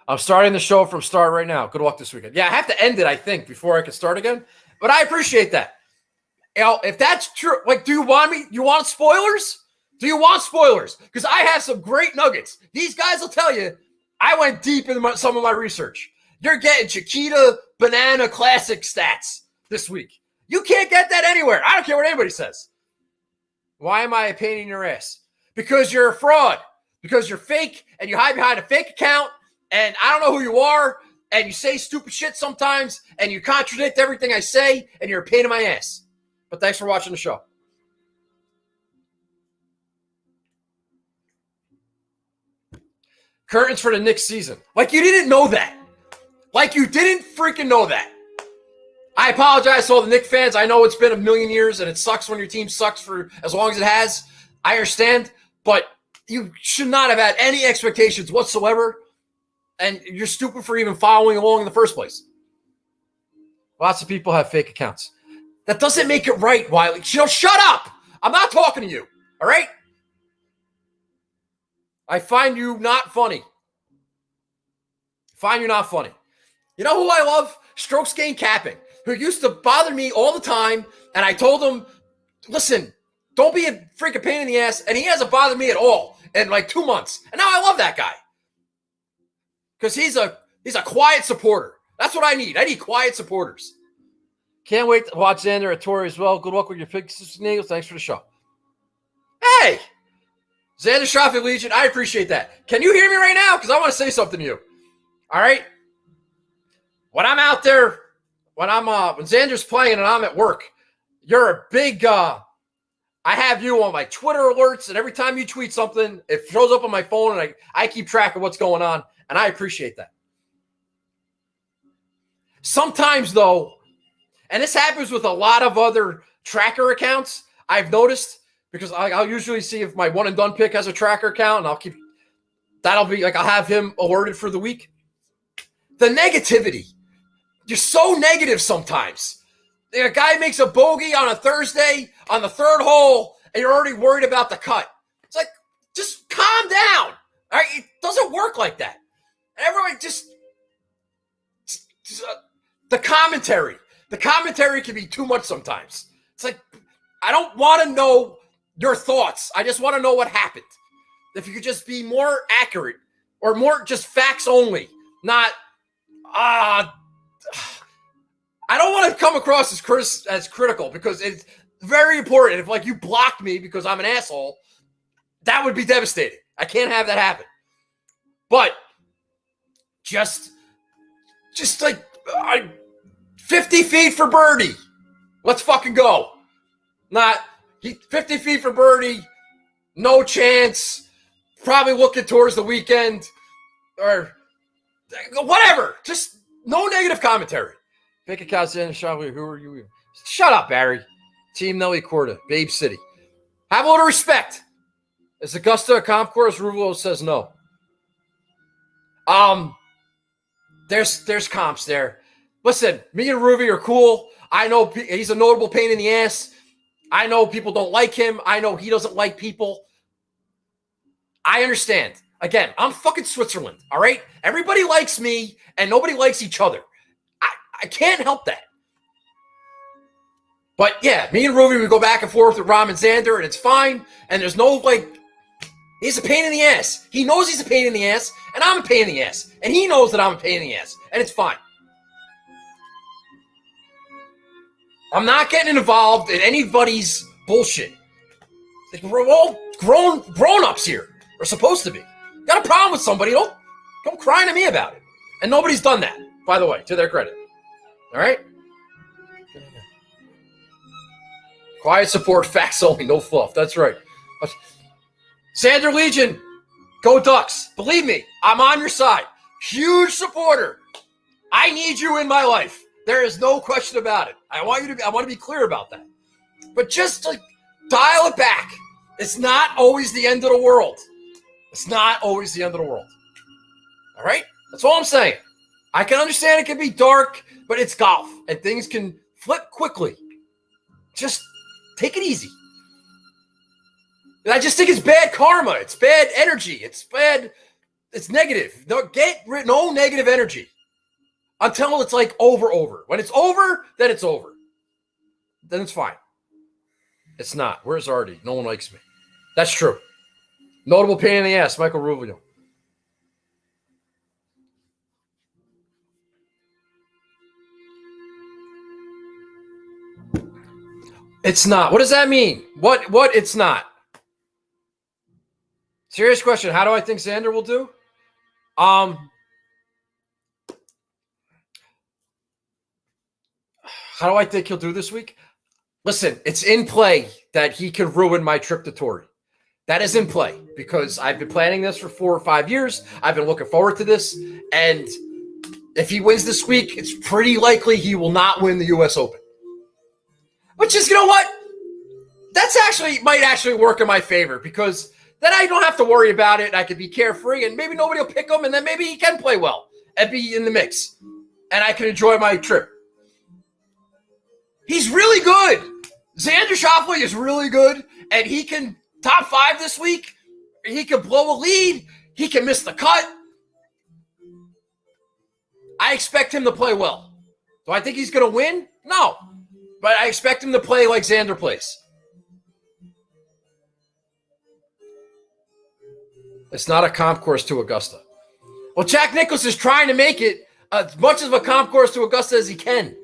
I'm starting the show from start right now. Good luck this weekend. Yeah, I have to end it, I think, before I can start again. But I appreciate that. You know, if that's true, like, do you want me? You want spoilers? Do you want spoilers? Because I have some great nuggets. These guys will tell you I went deep into some of my research. You're getting Chiquita Banana Classic stats this week. You can't get that anywhere. I don't care what anybody says. Why am I a pain in your ass? Because you're a fraud. Because you're fake and you hide behind a fake account and I don't know who you are and you say stupid shit sometimes and you contradict everything I say and you're a pain in my ass. But thanks for watching the show. Curtains for the Knicks season. Like you didn't know that. Like you didn't freaking know that. I apologize to all the Knicks fans. I know it's been a million years and it sucks when your team sucks for as long as it has. I understand, but you should not have had any expectations whatsoever. And you're stupid for even following along in the first place. Lots of people have fake accounts. That doesn't make it right, Wiley. Shut up. I'm not talking to you. All right? I find you not funny. Find you not funny. You know who I love? Strokes Gain Capping, who used to bother me all the time. And I told him, listen, don't be a freaking pain in the ass. And he hasn't bothered me at all in like 2 months. And now I love that guy. because he's a quiet supporter. That's what I need. I need quiet supporters. Can't wait to watch Xander at Torrey as well. Good luck with your picks, Nagels. Thanks for the show. Hey, Xander Shoffey Legion, I appreciate that. Can you hear me right now? Because I want to say something to you. All right? When I'm out there, when Xander's playing and I'm at work, you're a big, I have you on my Twitter alerts, and every time you tweet something, it shows up on my phone, and I keep track of what's going on, and I appreciate that. Sometimes, though, and this happens with a lot of other tracker accounts, I've noticed, because I'll usually see if my one and done pick has a tracker account, and that'll be like, I'll have him alerted for the week. The negativity. You're so negative sometimes. A guy makes a bogey on a Thursday on the third hole, and you're already worried about the cut. It's like, just calm down. All right? It doesn't work like that. Everybody just the commentary. The commentary can be too much sometimes. It's like, I don't want to know your thoughts. I just want to know what happened. If you could just be more accurate or more just facts only, not, I don't want to come across as critical, because it's very important. If like you blocked me because I'm an asshole, that would be devastating. I can't have that happen. But just like 50 feet for birdie. Let's fucking go. Not 50 feet for birdie. No chance. Probably looking towards the weekend or whatever. Just no negative commentary. Pick a cast in. Who are you? Shut up, Barry. Team Nelly Corda, Babe City. Have a little respect. Is Augusta a comp course? Ruvolo says no. There's comps there. Listen, me and Ruby are cool. I know he's a notable pain in the ass. I know people don't like him. I know he doesn't like people. I understand. Again, I'm fucking Switzerland, all right? Everybody likes me, and nobody likes each other. I can't help that. But yeah, me and Ruby, we go back and forth with Rom and Xander, and it's fine. And there's no, he's a pain in the ass. He knows he's a pain in the ass, and I'm a pain in the ass. And he knows that I'm a pain in the ass, and it's fine. I'm not getting involved in anybody's bullshit. We're all grown-ups here. We're supposed to be. Got a problem with somebody, don't cry to me about it. And nobody's done that, by the way, to their credit. All right? Quiet support, facts only, no fluff. That's right. Xander Legion, go Ducks. Believe me, I'm on your side. Huge supporter. I need you in my life. There is no question about it. I want to be clear about that. But just dial it back. It's not always the end of the world. It's not always the end of the world. All right? That's all I'm saying. I can understand it can be dark, but it's golf, and things can flip quickly. Just take it easy. And I just think it's bad karma. It's bad energy. It's bad. It's negative. No negative energy until it's over. When it's over, then it's over. Then it's fine. It's not. Where's Artie? No one likes me. That's true. Notable pain in the ass, Michael Rubio. It's not. What does that mean? What it's not? Serious question. How do I think Xander will do? How do I think he'll do this week? Listen, it's in play that he could ruin my trip to Torrey. That is in play because I've been planning this for 4 or 5 years. I've been looking forward to this. And if he wins this week, it's pretty likely he will not win the U.S. Open. Which is, you know what? That's might actually work in my favor because then I don't have to worry about it. I could be carefree and maybe nobody will pick him and then maybe he can play well and be in the mix. And I can enjoy my trip. He's really good. Xander Shoffey is really good and he can top 5 this week. He can blow a lead. He can miss the cut. I expect him to play well. Do I think he's going to win? No. But I expect him to play like Xander plays. It's not a comp course to Augusta. Well, Jack Nicklaus is trying to make it as much of a comp course to Augusta as he can.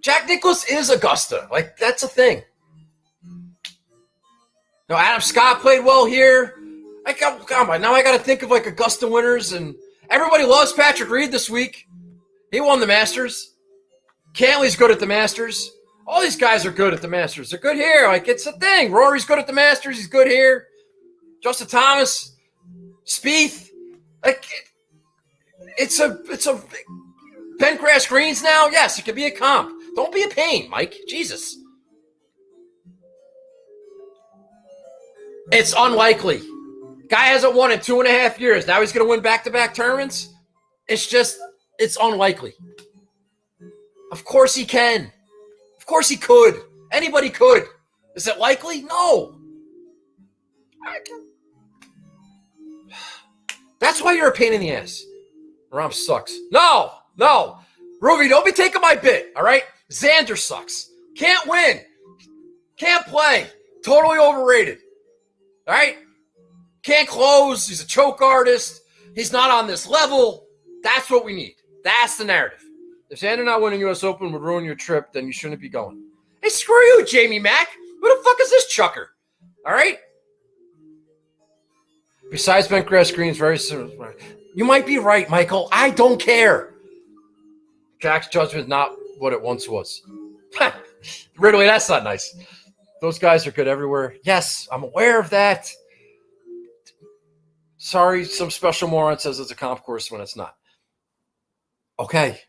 Jack Nicklaus is Augusta. Like, that's a thing. No, Adam Scott played well here. Now I got to think of like Augusta winners, and everybody loves Patrick Reed this week. He won the Masters. Cantley's good at the Masters. All these guys are good at the Masters. They're good here. Like, it's a thing. Rory's good at the Masters. He's good here. Justin Thomas, Spieth. Like, it's a bent grass greens now. Yes, it could be a comp. Don't be a pain, Mike. Jesus. It's unlikely. Guy hasn't won in 2.5 years. Now he's going to win back-to-back tournaments? It's unlikely. Of course he can. Of course he could. Anybody could. Is it likely? No. That's why you're a pain in the ass. Rahm sucks. No. Ruby, don't be taking my bit, all right? Xander sucks. Can't win. Can't play. Totally overrated. All right? Can't close. He's a choke artist. He's not on this level. That's what we need. That's the narrative. If Xander not winning U.S. Open would ruin your trip, then you shouldn't be going. Hey, screw you, Jamie Mack. Who the fuck is this chucker? All right? Besides bent grass greens, very similar. You might be right, Michael. I don't care. Jack's judgment is not what it once was. Ridley, that's not nice. Those guys are good everywhere. Yes, I'm aware of that. Sorry, some special moron says it's a comp course when it's not. Okay.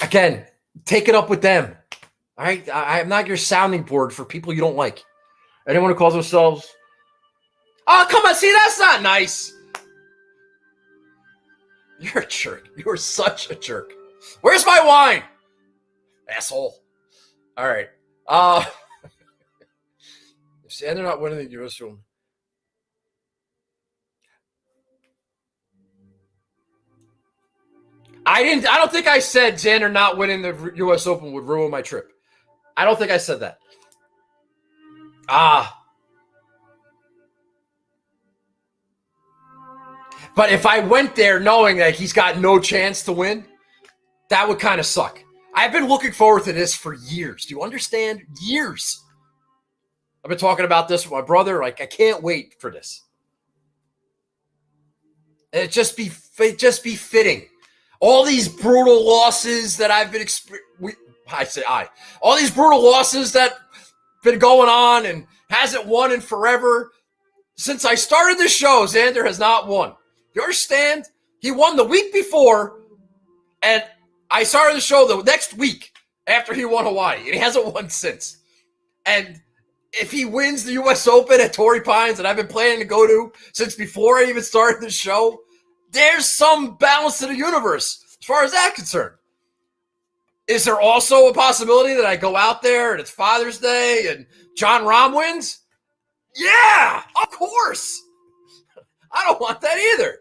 Again, take it up with them. All right? I'm not your sounding board for people you don't like. Anyone who calls themselves, oh, come on, see, that's not nice. You're a jerk. You are such a jerk. Where's my wine? Asshole. All right. If Xander not winning the U.S. Open. I don't think I said Xander not winning the U.S. Open would ruin my trip. I don't think I said that. But if I went there knowing that he's got no chance to win, that would kind of suck. I've been looking forward to this for years. Do you understand? Years. I've been talking about this with my brother. Like, I can't wait for this. And it just be fitting. All these brutal losses that I've been all these brutal losses that been going on and hasn't won in forever. Since I started this show, Xander has not won. You understand? He won the week before, and I started the show the next week after he won Hawaii, and he hasn't won since. And if he wins the U.S. Open at Torrey Pines, that I've been planning to go to since before I even started the show, there's some balance to the universe as far as that's concerned. Is there also a possibility that I go out there and it's Father's Day and John Rahm wins? Yeah, of course. I don't want that either.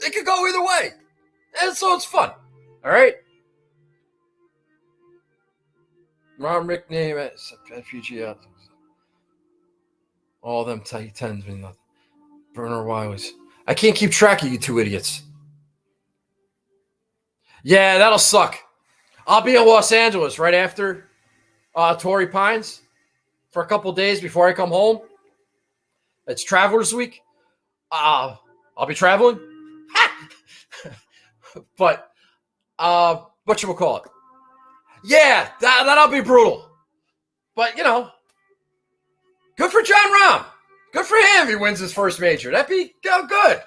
It could go either way. And so it's fun. All right? Rahm nickname at PGA. All them tight tens mean nothing. Burner Wileys. I can't keep track of you two idiots. Yeah, that'll suck. I'll be in Los Angeles right after Torrey Pines for a couple days before I come home. It's Travelers Week. I'll be traveling. But whatchamacallit? Yeah, that'll be brutal. But, you know, good for John Rahm. Good for him if he wins his first major. That'd be good.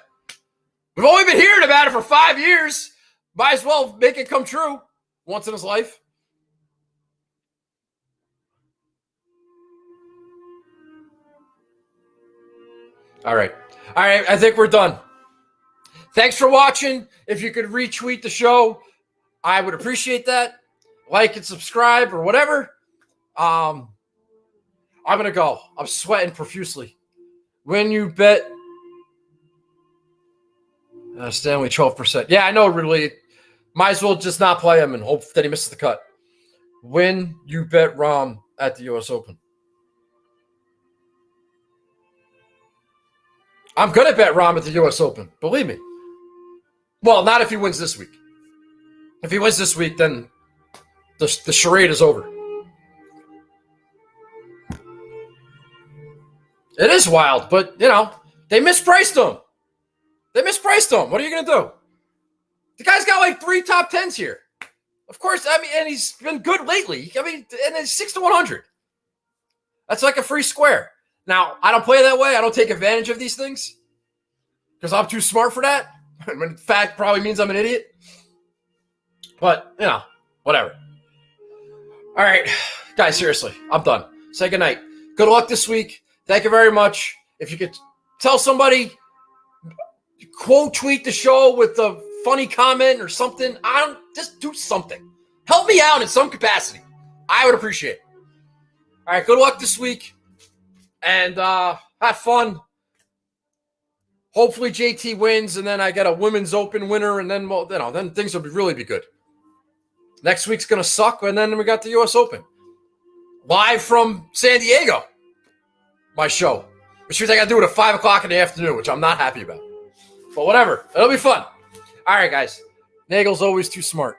We've only been hearing about it for 5 years. Might as well make it come true once in his life. All right. I think we're done. Thanks for watching. If you could retweet the show, I would appreciate that. Like and subscribe or whatever. I'm going to go. I'm sweating profusely. When you bet Stanley 12%. Yeah, I know, really. Might as well just not play him and hope that he misses the cut. When you bet Rahm at the U.S. Open. I'm going to bet Rahm at the U.S. Open. Believe me. Well, not if he wins this week. If he wins this week, then the charade is over. It is wild, but, they mispriced him. What are you going to do? The guy's got like 3 top 10s here. Of course, and he's been good lately. And it's 6 to 100. That's like a free square. Now, I don't play that way. I don't take advantage of these things because I'm too smart for that. In fact, probably means I'm an idiot. But, whatever. All right, guys, seriously, I'm done. Say goodnight. Good luck this week. Thank you very much. If you could tell somebody, quote tweet the show with a funny comment or something, just do something. Help me out in some capacity. I would appreciate it. All right, good luck this week. And have fun. Hopefully JT wins, and then I get a women's open winner, and then then things will really be good. Next week's gonna suck, and then we got the U.S. Open live from San Diego. My show, which means I got to do it at 5:00 in the afternoon, which I'm not happy about. But whatever, it'll be fun. All right, guys. Nagel's always too smart.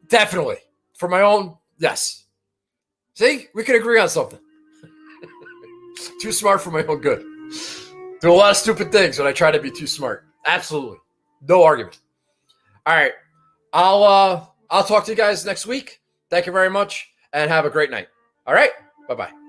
Definitely for my own. Yes. See, we can agree on something. Too smart for my own good. Do a lot of stupid things when I try to be too smart. Absolutely. No argument. All right. I'll talk to you guys next week. Thank you very much and have a great night. All right. Bye-bye.